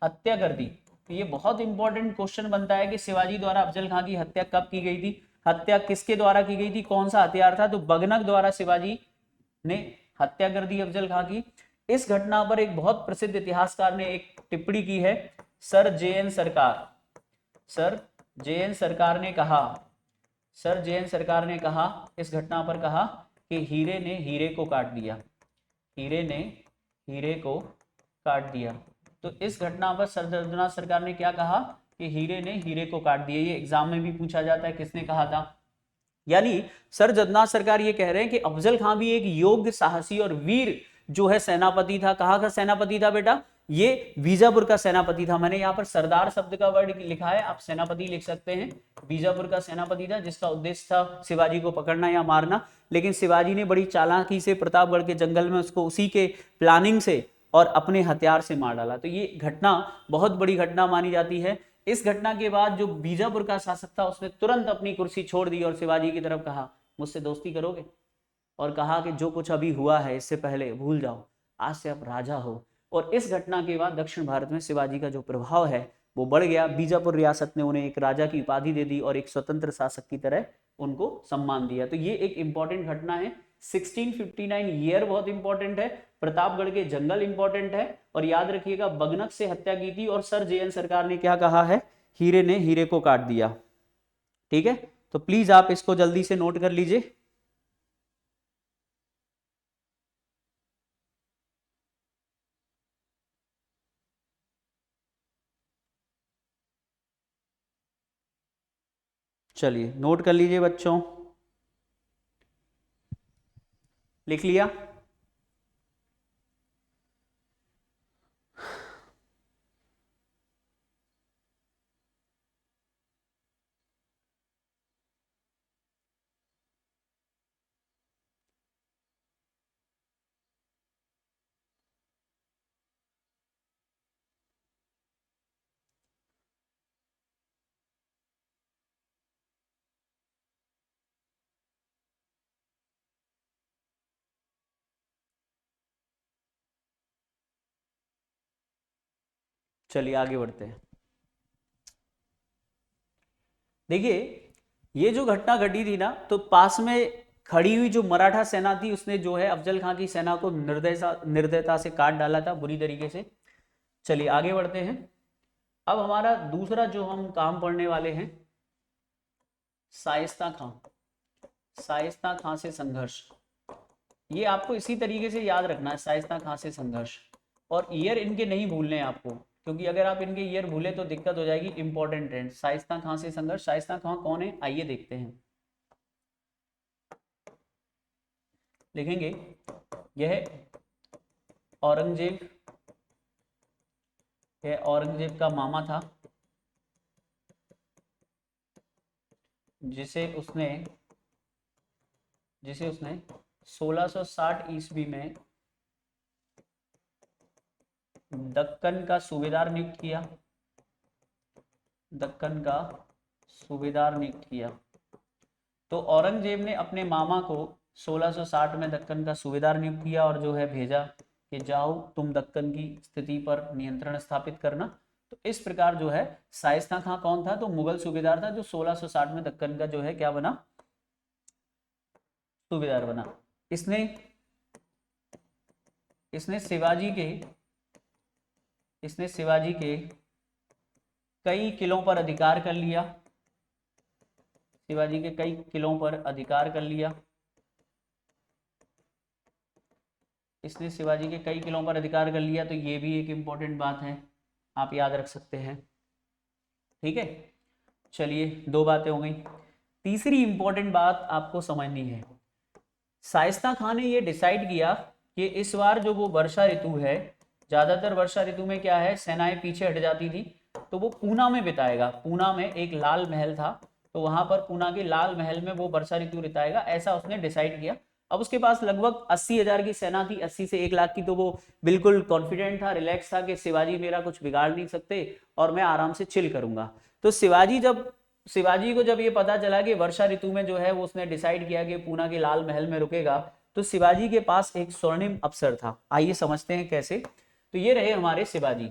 हत्या कर दी। तो ये बहुत इंपॉर्टेंट क्वेश्चन बनता है कि शिवाजी द्वारा अफजल खां की हत्या कब की गई थी, हत्या किसके द्वारा की गई थी, कौन सा हथियार था? तो बघनग द्वारा शिवाजी ने हत्या कर दी अफजल खां की। इस घटना पर एक बहुत प्रसिद्ध इतिहासकार ने एक टिप्पणी की है, सर जे.एन. सरकार। Sir JN. सरकार ने कहा, सर जे.एन. सरकार ने कहा, इस घटना पर कहा कि हीरे ने हीरे को काट दिया, हीरे ने हीरे को काट दिया। तो इस घटना पर सर जगन्नाथ सरकार ने क्या कहा कि हीरे ने हीरे को काट दिया। ये एग्जाम में भी पूछा जाता है, किसने कहा था? यानी सर जगन्नाथ सरकार ये कह रहे हैं कि अफजल खां भी एक योग्य, साहसी और वीर जो है सेनापति था। कहाँ का सेनापति था बेटा? ये बीजापुर का सेनापति था। मैंने यहाँ पर सरदार शब्द का वर्ड लिखा है, आप सेनापति लिख सकते हैं। बीजापुर का सेनापति था जिसका उद्देश्य था शिवाजी को पकड़ना या मारना। लेकिन शिवाजी ने बड़ी चालाकी से प्रतापगढ़ के जंगल में उसको उसी के प्लानिंग से और अपने हथियार से मार डाला। तो ये घटना बहुत बड़ी घटना मानी जाती है। इस घटना के बाद जो बीजापुर का शासक था उसने तुरंत अपनी कुर्सी छोड़ दी और शिवाजी की तरफ कहा मुझसे दोस्ती करोगे, और कहा कि जो कुछ अभी हुआ है इससे पहले भूल जाओ, आज से आप राजा हो। और इस घटना के बाद दक्षिण भारत में शिवाजी का जो प्रभाव है वो बढ़ गया। बीजापुर रियासत ने उन्हें एक राजा की उपाधि दे दी और एक स्वतंत्र शासक की तरह उनको सम्मान दिया। तो ये एक इंपॉर्टेंट घटना है। 1659 ईयर बहुत इंपॉर्टेंट है, प्रतापगढ़ के जंगल इंपॉर्टेंट है, और याद रखिएगा बघनक से हत्या की थी और सर जे.एन. सरकार ने क्या कहा है? हीरे ने हीरे को काट दिया। ठीक है, तो प्लीज आप इसको जल्दी से नोट कर लीजिए। चलिए नोट कर लीजिए बच्चों, लिख लिया। चलिए आगे बढ़ते हैं। देखिए ये जो घटना घटी थी ना, तो पास में खड़ी हुई जो मराठा सेना थी उसने जो है अफजल खां की सेना को निर्दयता से काट डाला था बुरी तरीके से। चलिए आगे बढ़ते हैं। अब हमारा दूसरा जो हम काम पढ़ने वाले हैं, शाइस्ता खां। शाइस्ता खां से संघर्ष, ये आपको इसी तरीके से याद रखना है, शाइस्ता खां से संघर्ष। और ईयर इनके नहीं भूलने हैं आपको, क्योंकि अगर आप इनके ईयर भूले तो दिक्कत हो जाएगी। इंपॉर्टेंट ट्रेंड, शाइस्ता खां से संघर्ष। शाइस्ता खां कौन है, आइए देखते हैं। लिखेंगे यह औरंगजेब, यह औरंगजेब का मामा था, जिसे उसने 1660 ईस्वी में दक्कन का सूबेदार नियुक्त किया। दक्कन का सूबेदार नियुक्त किया। तो औरंगजेब ने अपने मामा को 1660 में दक्कन का सूबेदार नियुक्त किया और जो है भेजा कि जाओ तुम दक्कन की स्थिति पर नियंत्रण स्थापित करना। तो इस प्रकार जो है शाइस्ता खां कौन था, तो मुगल सूबेदार था जो 1660 में दक्कन का जो है क्या बना, सूबेदार बना। इसने इसने शिवाजी के कई किलों पर अधिकार कर लिया। शिवाजी के कई किलों पर अधिकार कर लिया। इसने शिवाजी के कई किलों पर अधिकार कर लिया, तो ये भी एक इंपॉर्टेंट बात है, आप याद रख सकते हैं। ठीक है, चलिए दो बातें हो गई। तीसरी इंपॉर्टेंट बात आपको समझनी है। शाइस्ता खां ने ये डिसाइड किया कि इस बार जो वो वर्षा ऋतु है, ज्यादातर वर्षा ऋतु में क्या है, सेनाएं पीछे हट जाती थी, तो वो पूना में बिताएगा। पूना में एक लाल महल था, तो वहां पर पूना के लाल महल में वो वर्षा ऋतु बिताएगा, ऐसा उसने डिसाइड किया। अब उसके पास लगभग 80,000 की सेना थी, 80 से 1 लाख की, तो वो बिल्कुल कॉन्फिडेंट था, रिलैक्स था कि शिवाजी मेरा कुछ बिगाड़ नहीं सकते और मैं आराम से चिल करूंगा। तो शिवाजी को जब ये पता चला कि वर्षा ऋतु में जो है वो उसने डिसाइड किया कि पूना के लाल महल में रुकेगा, तो शिवाजी के पास एक स्वर्णिम अवसर था। आइए समझते हैं कैसे। तो ये रहे हमारे शिवाजी,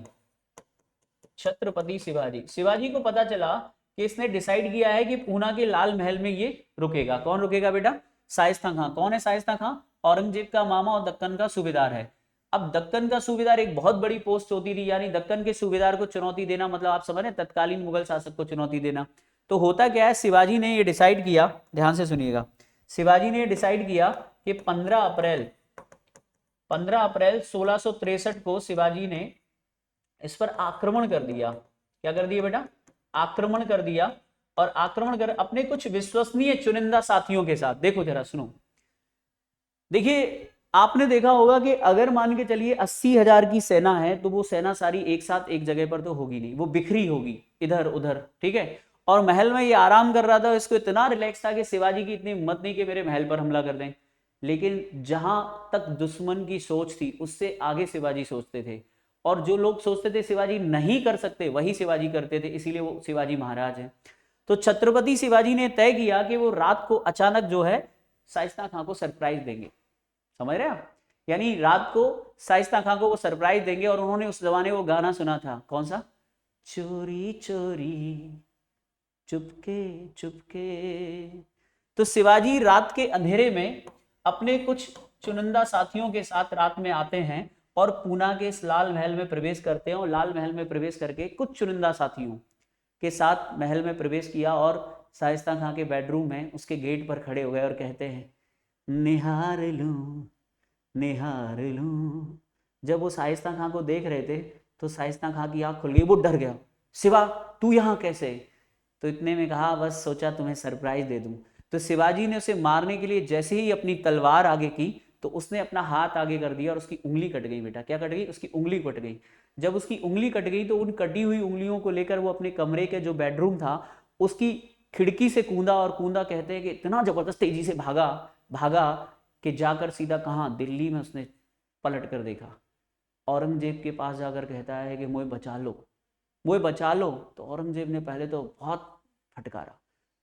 छत्रपति शिवाजी। शिवाजी को पता चला कि इसने डिसाइड किया है कि पूना के लाल महल में ये रुकेगा। कौन रुकेगा बेटा, शाइस्ता खां। कौन है शाइस्ता खां, औरंगजेब का मामा और दक्कन का सूबेदार है। अब दक्कन का सूबेदार एक बहुत बड़ी पोस्ट होती थी, यानी दक्कन के सूबेदार को चुनौती देना, मतलब आप समझ रहे हैं, तत्कालीन मुगल शासक को चुनौती देना। तो होता क्या है, शिवाजी ने ये डिसाइड किया, ध्यान से सुनिएगा, शिवाजी ने डिसाइड किया कि 15 अप्रैल 1663 को शिवाजी ने इस पर आक्रमण कर दिया। क्या कर दिया बेटा, आक्रमण कर दिया। और आक्रमण कर अपने कुछ विश्वसनीय चुनिंदा साथियों के साथ। देखो जरा सुनो, देखिए आपने देखा होगा कि अगर मान के चलिए 80,000 की सेना है, तो वो सेना सारी एक साथ एक जगह पर तो होगी नहीं, वो बिखरी होगी इधर उधर। ठीक है, और महल में ये आराम कर रहा था, इसको इतना रिलैक्स था कि शिवाजी की इतनी हिम्मत नहीं कि मेरे महल पर हमला कर दें। लेकिन जहां तक दुश्मन की सोच थी उससे आगे शिवाजी सोचते थे, और जो लोग सोचते थे शिवाजी नहीं कर सकते वही शिवाजी करते थे, इसीलिए वो शिवाजी महाराज हैं। तो छत्रपति शिवाजी ने तय किया कि वो रात को अचानक जो है शाइस्ता खां को सरप्राइज देंगे। समझ रहे हैं, यानी रात को शाइस्ता खां को वो सरप्राइज देंगे। और उन्होंने उस जमाने वो गाना सुना था, कौन सा, चोरी चोरी चुपके चुपके। तो शिवाजी रात के अंधेरे में अपने कुछ चुनिंदा साथियों के साथ रात में आते हैं और पूना के इस लाल महल में प्रवेश करते हैं। और लाल महल में प्रवेश करके कुछ चुनिंदा साथियों के साथ महल में प्रवेश किया और शाइस्ता खां के बेडरूम में उसके गेट पर खड़े हो गए और कहते हैं, निहार लूं निहार लूं। जब वो शाइस्ता खां को देख रहे थे तो शाइस्ता खां की आंख खुल गई, वो डर गया, शिवा तू यहां कैसे। तो इतने में कहा बस सोचा तुम्हें सरप्राइज दे दूं। तो शिवाजी ने उसे मारने के लिए जैसे ही अपनी तलवार आगे की तो उसने अपना हाथ आगे कर दिया और उसकी उंगली कट गई। बेटा क्या कट गई? उसकी उंगली कट गई। जब उसकी उंगली कट गई तो उन कटी हुई उंगलियों को लेकर वो अपने कमरे के जो बेडरूम था उसकी खिड़की से कूदा, और कूदा कहते हैं कि इतना जबरदस्त तेजी से भागा भागा कि जाकर सीधा कहाँ, दिल्ली में उसने पलट कर देखा। औरंगजेब के पास जाकर कहता है कि मुझे बचा लो, मुझे बचा लो। तो औरंगजेब ने पहले तो बहुत फटकारा,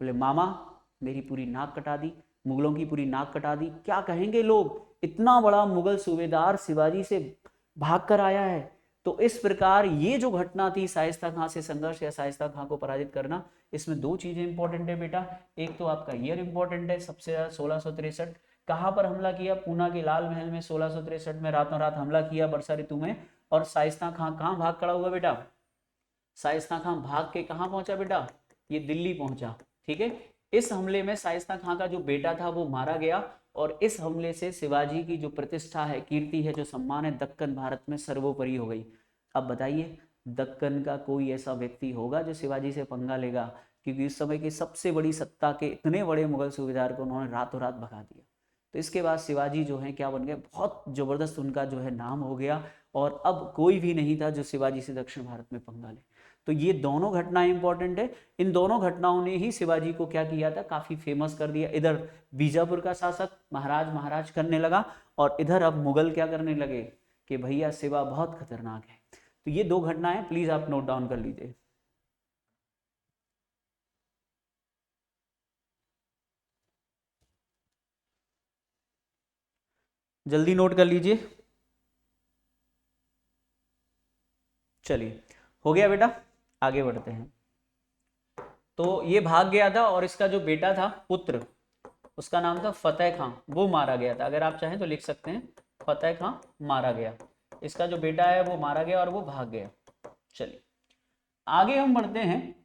बोले मामा मेरी पूरी नाक कटा दी, मुगलों की पूरी नाक कटा दी, क्या कहेंगे लोग, इतना बड़ा मुगल सूबेदार शिवाजी से भाग कर आया है। तो इस प्रकार ये जो घटना थी शाइस्ता खां से संघर्ष या शाइस्ता खां को पराजित करना, इसमें दो चीजें इंपॉर्टेंट है बेटा। एक तो आपका ईयर इंपॉर्टेंट है, सबसे ज्यादा 1663 कहां पर हमला किया? पूना के लाल महल में 1663 में रातों रात हमला किया वर्षा ऋतु में। और शाइस्ता खां कहां भाग खड़ा हुआ बेटा? शाइस्ता खां भाग के कहां पहुंचा बेटा? ये दिल्ली पहुंचा। ठीक है, इस हमले में शाइस्ता खां का जो बेटा था वो मारा गया, और इस हमले से शिवाजी की जो प्रतिष्ठा है, कीर्ति है, जो सम्मान है दक्कन भारत में सर्वोपरि हो गई। अब बताइए दक्कन का कोई ऐसा व्यक्ति होगा जो शिवाजी से पंगा लेगा? क्योंकि उस समय की सबसे बड़ी सत्ता के इतने बड़े मुगल सूबेदार को उन्होंने रातों रात भगा दिया। तो इसके बाद शिवाजी जो है क्या बन गए? बहुत जबरदस्त उनका जो है नाम हो गया, और अब कोई भी नहीं था जो शिवाजी से दक्षिण भारत में पंगा ले। तो ये दोनों घटनाएं इंपॉर्टेंट है। इन दोनों घटनाओं ने ही शिवाजी को क्या किया था? काफी फेमस कर दिया। इधर बीजापुर का शासक महाराज महाराज करने लगा, और इधर अब मुगल क्या करने लगे कि भैया शिवा बहुत खतरनाक है। तो ये दो घटनाएं प्लीज आप नोट डाउन कर लीजिए। जल्दी नोट कर लीजिए। चलिए हो गया बेटा, आगे बढ़ते हैं। तो ये भाग गया था, और इसका जो बेटा था पुत्र, उसका नाम था फतेह खां, वो मारा गया था। अगर आप चाहें तो लिख सकते हैं फतेह खां मारा गया। इसका जो बेटा है वो मारा गया और वो भाग गया। चलिए आगे हम बढ़ते हैं।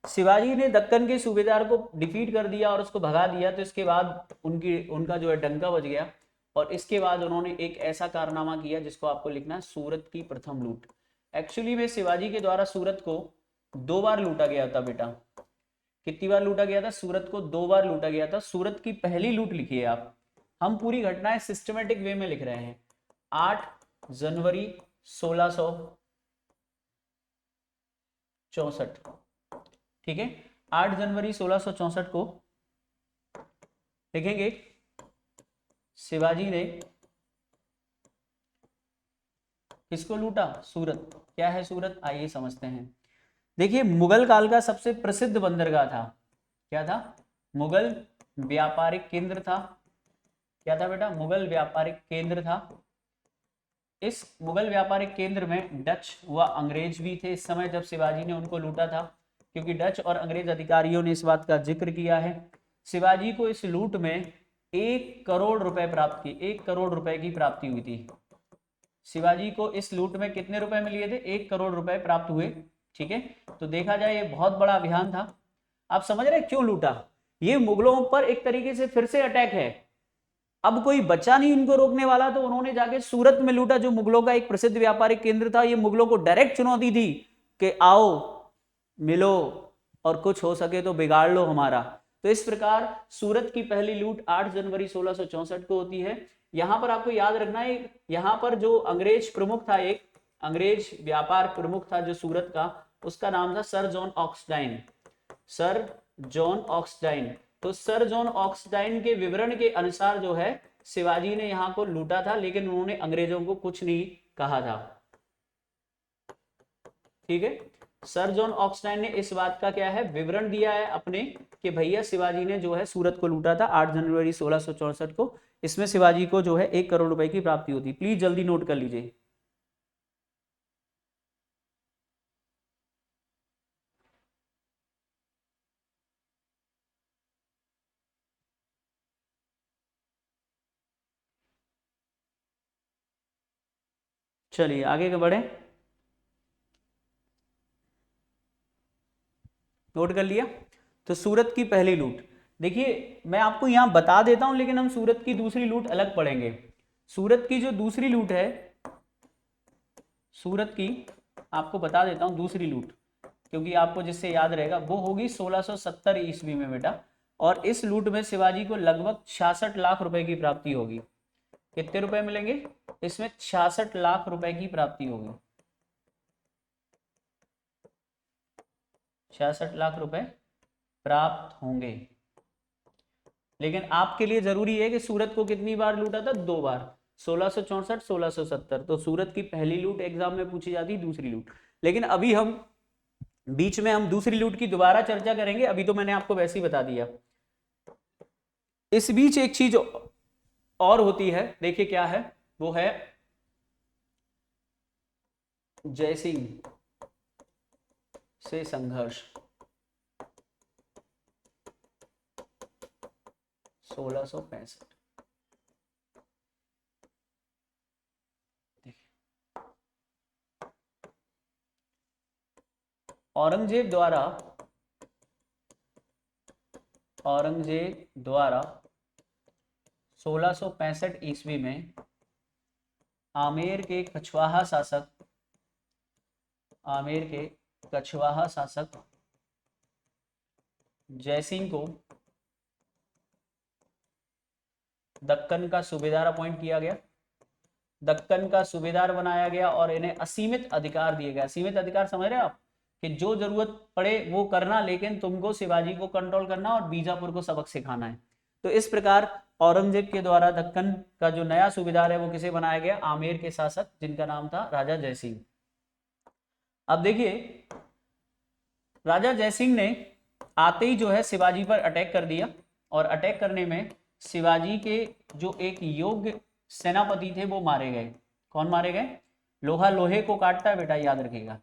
शिवाजी ने दक्कन के सूबेदार को डिफीट कर दिया और उसको भगा दिया। तो इसके बाद उनका जो है डंका बज गया, और इसके बाद उन्होंने एक ऐसा कारनामा किया जिसको आपको लिखना है, सूरत की प्रथम लूट। एक्चुअली में शिवाजी के द्वारा सूरत को 2 बार लूटा गया था बेटा। कितनी बार लूटा गया था? सूरत को 2 बार लूटा गया था। सूरत की पहली लूट लिखिए आप, हम पूरी घटनाएं सिस्टमेटिक वे में लिख रहे हैं। 8 जनवरी 1664, ठीक है, 8 जनवरी 1664 को लिखेंगे शिवाजी ने किसको लूटा? सूरत। क्या है सूरत? आइए समझते हैं। देखिए मुगल काल का सबसे प्रसिद्ध बंदरगाह था। क्या था? मुगल व्यापारिक केंद्र था। क्या था बेटा? मुगल व्यापारिक केंद्र था। इस मुगल व्यापारिक केंद्र में डच व अंग्रेज भी थे इस समय जब शिवाजी ने उनको लूटा था, क्योंकि डच और अंग्रेज अधिकारियों ने इस बात का जिक्र किया है। शिवाजी को इस लूट में 1 करोड़ रुपए प्राप्त किए, 1 करोड़ रुपए की प्राप्ति हुई थी। शिवाजी को इस लूट में कितने रुपए मिले थे? 1 करोड़ रुपए प्राप्त हुए। ठीक है, तो देखा जाए ये बहुत बड़ा अभियान था। आप समझ रहे क्यों लूटा? ये मुगलों पर एक तरीके से फिर से अटैक है। अब कोई बच्चा नहीं उनको रोकने वाला, तो उन्होंने जाके सूरत में लूटा, जो मुगलों का एक प्रसिद्ध व्यापारिक केंद्र था। ये मुगलों को डायरेक्ट चुनौती थी कि आओ मिलो, और कुछ हो सके तो बिगाड़ लो हमारा। तो इस प्रकार सूरत की पहली लूट 8 जनवरी 1664 को होती है। यहां पर आपको याद रखना है, यहां पर जो अंग्रेज प्रमुख था, एक अंग्रेज व्यापार प्रमुख था जो सूरत का, उसका नाम था sir John Austin. Sir John Austin. तो सर जॉन ऑक्सटाइन के विवरण के अनुसार जो है शिवाजी ने यहां को लूटा था, लेकिन उन्होंने अंग्रेजों को कुछ नहीं कहा था। ठीक है, सर जॉन ऑक्सटाइन ने इस बात का क्या है विवरण दिया है अपने, कि भैया शिवाजी ने जो है सूरत को लूटा था 8 जनवरी 1664 को। इसमें शिवाजी को जो है 1 करोड़ रुपए की प्राप्ति होती। प्लीज जल्दी नोट कर लीजिए। चलिए आगे के बढ़े। नोट कर लिया? तो सूरत की पहली लूट, देखिए मैं आपको यहां बता देता हूं, लेकिन हम सूरत की दूसरी लूट अलग पढ़ेंगे। सूरत की जो दूसरी लूट है, सूरत की आपको बता देता हूं दूसरी लूट, क्योंकि आपको जिससे याद रहेगा, वो होगी 1670 ईस्वी में बेटा। और इस लूट में शिवाजी को लगभग 66 लाख रुपए की प्राप्ति होगी। कितने रुपए मिलेंगे इसमें? 66 लाख रुपए की प्राप्ति होगी। 66 लाख रुपए प्राप्त होंगे। लेकिन आपके लिए जरूरी है कि सूरत को कितनी बार लूटा था? 2 बार, 1664 1670। तो सूरत की पहली लूट एग्जाम में पूछी जाती, दूसरी लूट। लेकिन अभी हम बीच में हम दूसरी लूट की दोबारा चर्चा करेंगे, अभी तो मैंने आपको वैसे ही बता दिया। इस बीच एक चीज और होती है, देखिए क्या है, वो है जयसिंह से संघर्ष। 1665। औरंगजेब द्वारा 1665 ईस्वी में आमेर के कछवाहा शासक जयसिंह को दक्कन का सूबेदार अपॉइंट किया गया, दक्कन का सूबेदार बनाया गया और इन्हें असीमित अधिकार दिए गए। असीमित अधिकार समझ रहे हैं आप, कि जो जरूरत पड़े वो करना, लेकिन तुमको शिवाजी को कंट्रोल करना और बीजापुर को सबक सिखाना है। तो इस प्रकार औरंगजेब के द्वारा दक्कन का जो नया सूबेदार है वो किसे बनाया गया? आमेर के शासक, जिनका नाम था राजा जयसिंह। अब देखिए, राजा जयसिंह ने आते ही जो है शिवाजी पर अटैक कर दिया, और अटैक करने में शिवाजी के जो एक योग्य सेनापति थे वो मारे गए। कौन मारे गए? लोहा लोहे को काटता है बेटा, याद रखिएगा।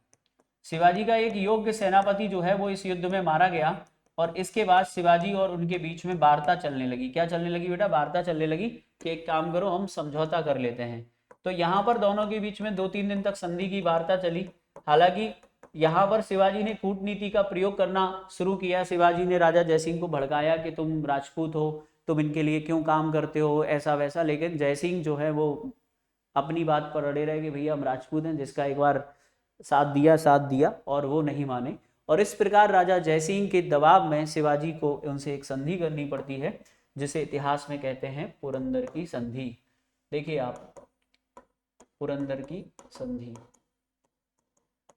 शिवाजी का एक योग्य सेनापति जो है वो इस युद्ध में मारा गया, और इसके बाद शिवाजी और उनके बीच में वार्ता चलने लगी। क्या चलने लगी बेटा? वार्ता चलने लगी कि एक काम करो, हम समझौता कर लेते हैं। तो यहाँ पर दोनों के बीच में 2-3 दिन तक संधि की वार्ता चली। हालांकि यहाँ पर शिवाजी ने कूटनीति का प्रयोग करना शुरू किया। शिवाजी ने राजा जयसिंह को भड़काया कि तुम राजपूत हो, तुम इनके लिए क्यों काम करते हो, ऐसा वैसा। लेकिन जयसिंह जो है वो अपनी बात पर अड़े रहे कि भैया हम राजपूत हैं, जिसका एक बार साथ दिया, और वो नहीं माने। और इस प्रकार राजा जयसिंह के दबाव में शिवाजी को उनसे एक संधि करनी पड़ती है, जिसे इतिहास में कहते हैं पुरंदर की संधि। देखिए आप, पुरंदर की संधि।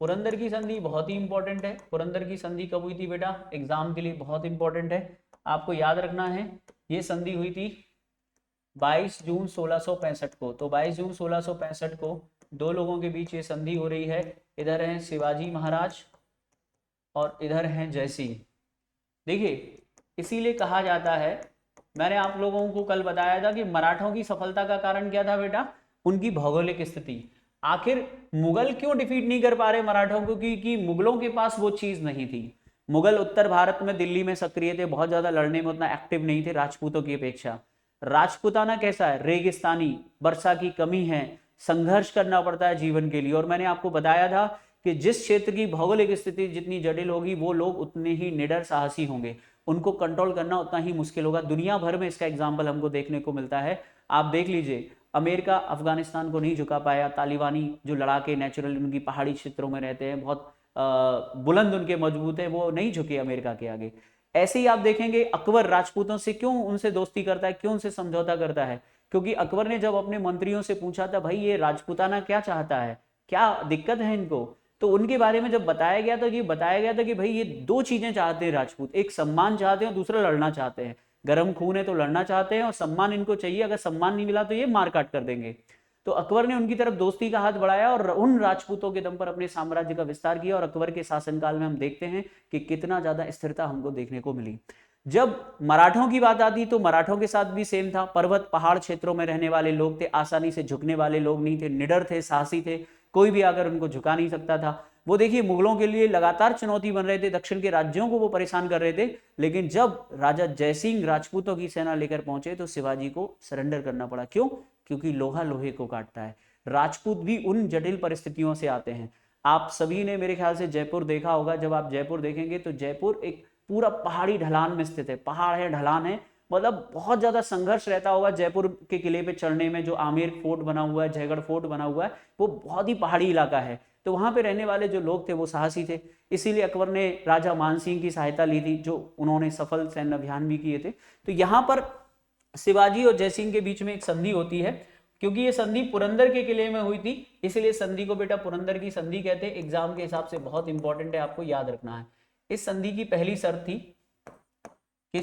पुरंदर की संधि बहुत ही इंपॉर्टेंट है। पुरंदर की संधि कब हुई थी बेटा? एग्जाम के लिए बहुत इंपॉर्टेंट है, आपको याद रखना है। ये संधि हुई थी 22 जून 1665 को। तो 22 जून 1665 को दो लोगों के बीच ये संधि हो रही है। इधर हैं शिवाजी महाराज और इधर हैं जयसिंह। देखिए, इसीलिए कहा जाता है, मैंने आप लोगों को कल बताया था कि मराठों की सफलता का कारण क्या था बेटा? उनकी भौगोलिक स्थिति। आखिर मुगल क्यों डिफीट नहीं कर पा रहे मराठों को? क्योंकि मुगलों के पास वो चीज नहीं थी। मुगल उत्तर भारत में, दिल्ली में सक्रिय थे, बहुत ज्यादा लड़ने में उतना एक्टिव नहीं थे राजपूतों की अपेक्षा। राजपूताना कैसा है? रेगिस्तानी, वर्षा की कमी है, संघर्ष करना पड़ता है जीवन के लिए। और मैंने आपको बताया था कि जिस क्षेत्र की भौगोलिक स्थिति जितनी जटिल होगी, वो लोग उतने ही निडर साहसी होंगे, उनको कंट्रोल करना उतना ही मुश्किल होगा। दुनिया भर में इसका एग्जाम्पल हमको देखने को मिलता है। आप देख लीजिए, अमेरिका अफगानिस्तान को नहीं झुका पाया। तालिबानी जो लड़ाके नेचुरल उनकी पहाड़ी क्षेत्रों में रहते हैं, बहुत बुलंद उनके मजबूत है, वो नहीं झुके अमेरिका के आगे। ऐसे ही आप देखेंगे अकबर राजपूतों से क्यों उनसे दोस्ती करता है, क्यों उनसे समझौता करता है? क्योंकि अकबर ने जब अपने मंत्रियों से पूछा था, भाई ये राजपूताना क्या चाहता है, क्या दिक्कत है इनको, तो उनके बारे में जब बताया गया तो ये बताया गया था कि भाई ये दो चीजें चाहते हैं राजपूत, एक सम्मान चाहते हैं और दूसरा लड़ना चाहते हैं। गर्म खून है तो लड़ना चाहते हैं, और सम्मान इनको चाहिए, अगर सम्मान नहीं मिला तो ये मार काट कर देंगे। तो अकबर ने उनकी तरफ दोस्ती का हाथ बढ़ाया और उन राजपूतों के दम पर अपने साम्राज्य का विस्तार किया। और अकबर के शासनकाल में हम देखते हैं कि कितना ज्यादा स्थिरता हमको देखने को मिली। जब मराठों की बात आती तो मराठों के साथ भी सेम था। पर्वत पहाड़ क्षेत्रों में रहने वाले लोग थे, आसानी से झुकने वाले लोग नहीं थे, निडर थे, साहसी थे, कोई भी आकर उनको झुका नहीं सकता था। वो देखिए मुगलों के लिए लगातार चुनौती बन रहे थे, दक्षिण के राज्यों को वो परेशान कर रहे थे। लेकिन जब राजा जयसिंह राजपूतों की सेना लेकर पहुंचे तो शिवाजी को सरेंडर करना पड़ा। क्यों? क्योंकि लोहा लोहे को काटता है। राजपूत भी उन जटिल परिस्थितियों से आते हैं। आप सभी ने मेरे ख्याल से जयपुर देखा होगा। जब आप जयपुर देखेंगे तो जयपुर एक पूरा पहाड़ी ढलान में स्थित है। पहाड़ है, ढलान है, मतलब बहुत ज्यादा संघर्ष रहता होगा जयपुर के किले पे चढ़ने में। जो आमेर फोर्ट बना हुआ है, जयगढ़ फोर्ट बना हुआ है, वो बहुत ही पहाड़ी इलाका है। तो वहाँ पे रहने वाले जो लोग थे वो साहसी थे, इसीलिए अकबर ने राजा मान सिंह की सहायता ली थी, जो उन्होंने सफल सैन्य अभियान भी किए थे। तो यहाँ पर शिवाजी और जयसिंह के बीच में एक संधि होती है, क्योंकि ये संधि पुरंदर के किले में हुई थी, इसलिए संधि को बेटा पुरंदर की संधि कहते हैं। एग्जाम के हिसाब से बहुत इंपॉर्टेंट है, आपको याद रखना है। इस संधि की पहली शर्त थी कि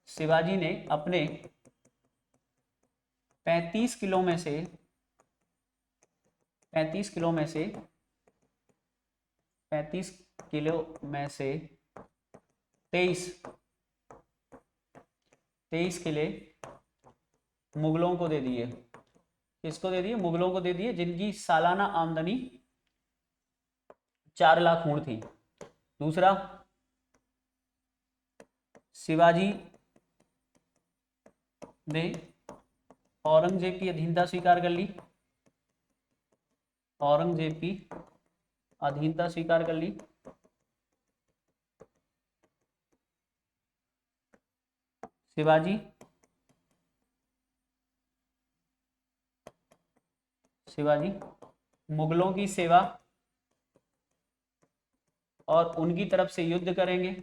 शिवाजी ने अपने 35 किलो में से 35 किलो में से 35 किलो में से 23 किले मुगलों को दे दिए। किसको दे दिए? मुगलों को दे दिए, जिनकी सालाना आमदनी 4 लाख ऊँट थी। दूसरा, शिवाजी ने औरंगजेब की अधीनता स्वीकार कर ली। औरंगजेब की अधीनता स्वीकार कर ली। शिवाजी मुगलों की सेवा और उनकी तरफ से युद्ध करेंगे।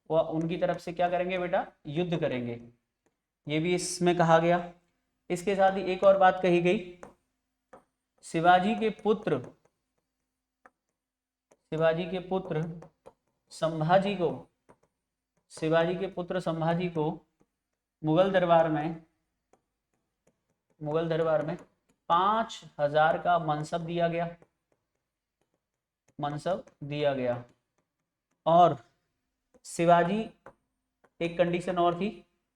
वह उनकी तरफ से क्या करेंगे बेटा? युद्ध करेंगे। ये भी इसमें कहा गया। इसके साथ ही एक और बात कही गई, शिवाजी के पुत्र संभाजी को मुगल दरबार में 5,000 का मनसब दिया गया। और शिवाजी, एक कंडीशन और थी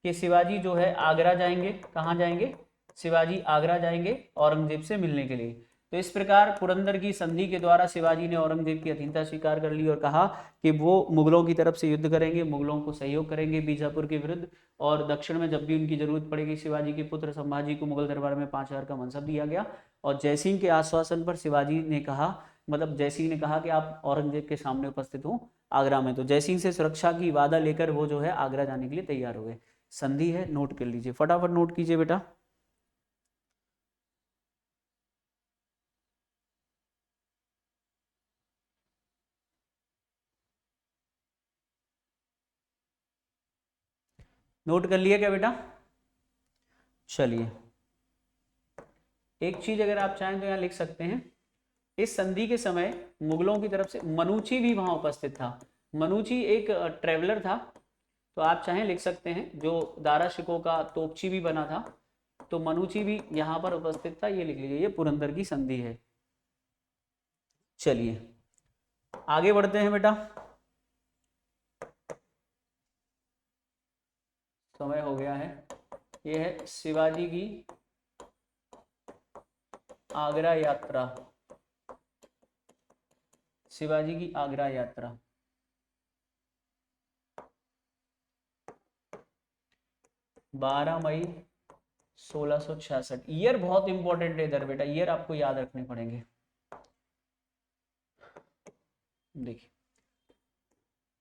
कि शिवाजी जो है आगरा जाएंगे। कहाँ जाएंगे? शिवाजी आगरा जाएंगे औरंगजेब से मिलने के लिए। तो इस प्रकार पुरंदर की संधि के द्वारा शिवाजी ने औरंगजेब की अधीनता स्वीकार कर ली और कहा कि वो मुगलों की तरफ से युद्ध करेंगे, मुगलों को सहयोग करेंगे बीजापुर के विरुद्ध, और दक्षिण में जब भी उनकी जरूरत पड़ेगी शिवाजी के पुत्र संभाजी को मुगल दरबार में 5,000 का मनसब दिया गया। और जयसिंह के आश्वासन पर शिवाजी ने कहा, मतलब जयसिंह ने कहा कि आप औरंगजेब के सामने उपस्थित हो आगरा में। तो जयसिंह से सुरक्षा की वादा लेकर वो जो है आगरा जाने के लिए तैयार हो गए। संधि है, नोट कर लीजिए, फटाफट नोट कीजिए बेटा। नोट कर लिया क्या बेटा? चलिए, एक चीज अगर आप चाहें तो यहाँ लिख सकते हैं, इस संधि के समय मुगलों की तरफ से मनुची भी वहां उपस्थित था। मनुची एक ट्रेवलर था, तो आप चाहें लिख सकते हैं, जो दारा शिकोह का तोपची भी बना था, तो मनुची भी यहाँ पर उपस्थित था। ये लिख लीजिए, ये पुरंदर की संधि है। चलिए आगे बढ़ते हैं बेटा, समय हो गया है। ये है शिवाजी की आगरा यात्रा। शिवाजी की आगरा यात्रा 12 मई 1666। ईयर बहुत इंपॉर्टेंट है इधर बेटा, ईयर आपको याद रखने पड़ेंगे। देखिए,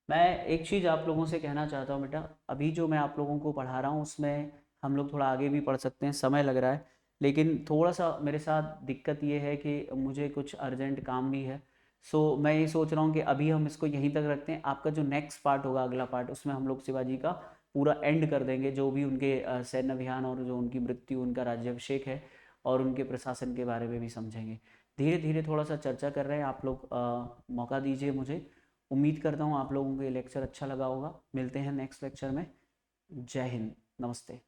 मैं एक चीज़ आप लोगों से कहना चाहता हूँ बेटा, अभी जो मैं आप लोगों को पढ़ा रहा हूँ उसमें हम लोग थोड़ा आगे भी पढ़ सकते हैं, समय लग रहा है, लेकिन थोड़ा सा मेरे साथ दिक्कत ये है कि मुझे कुछ अर्जेंट काम भी है। सो मैं ये सोच रहा हूँ कि अभी हम इसको यहीं तक रखते हैं। आपका जो नेक्स्ट पार्ट होगा, अगला पार्ट, उसमें हम लोग शिवाजी का पूरा एंड कर देंगे, जो भी उनके सैन्य अभियान और जो उनकी मृत्यु, उनका राज्याभिषेक है, और उनके प्रशासन के बारे में भी समझेंगे। धीरे धीरे थोड़ा सा चर्चा कर रहे हैं, आप लोग मौका दीजिए मुझे। उम्मीद करता हूँ आप लोगों को ये लेक्चर अच्छा लगा होगा। मिलते हैं नेक्स्ट लेक्चर में। जय हिंद, नमस्ते।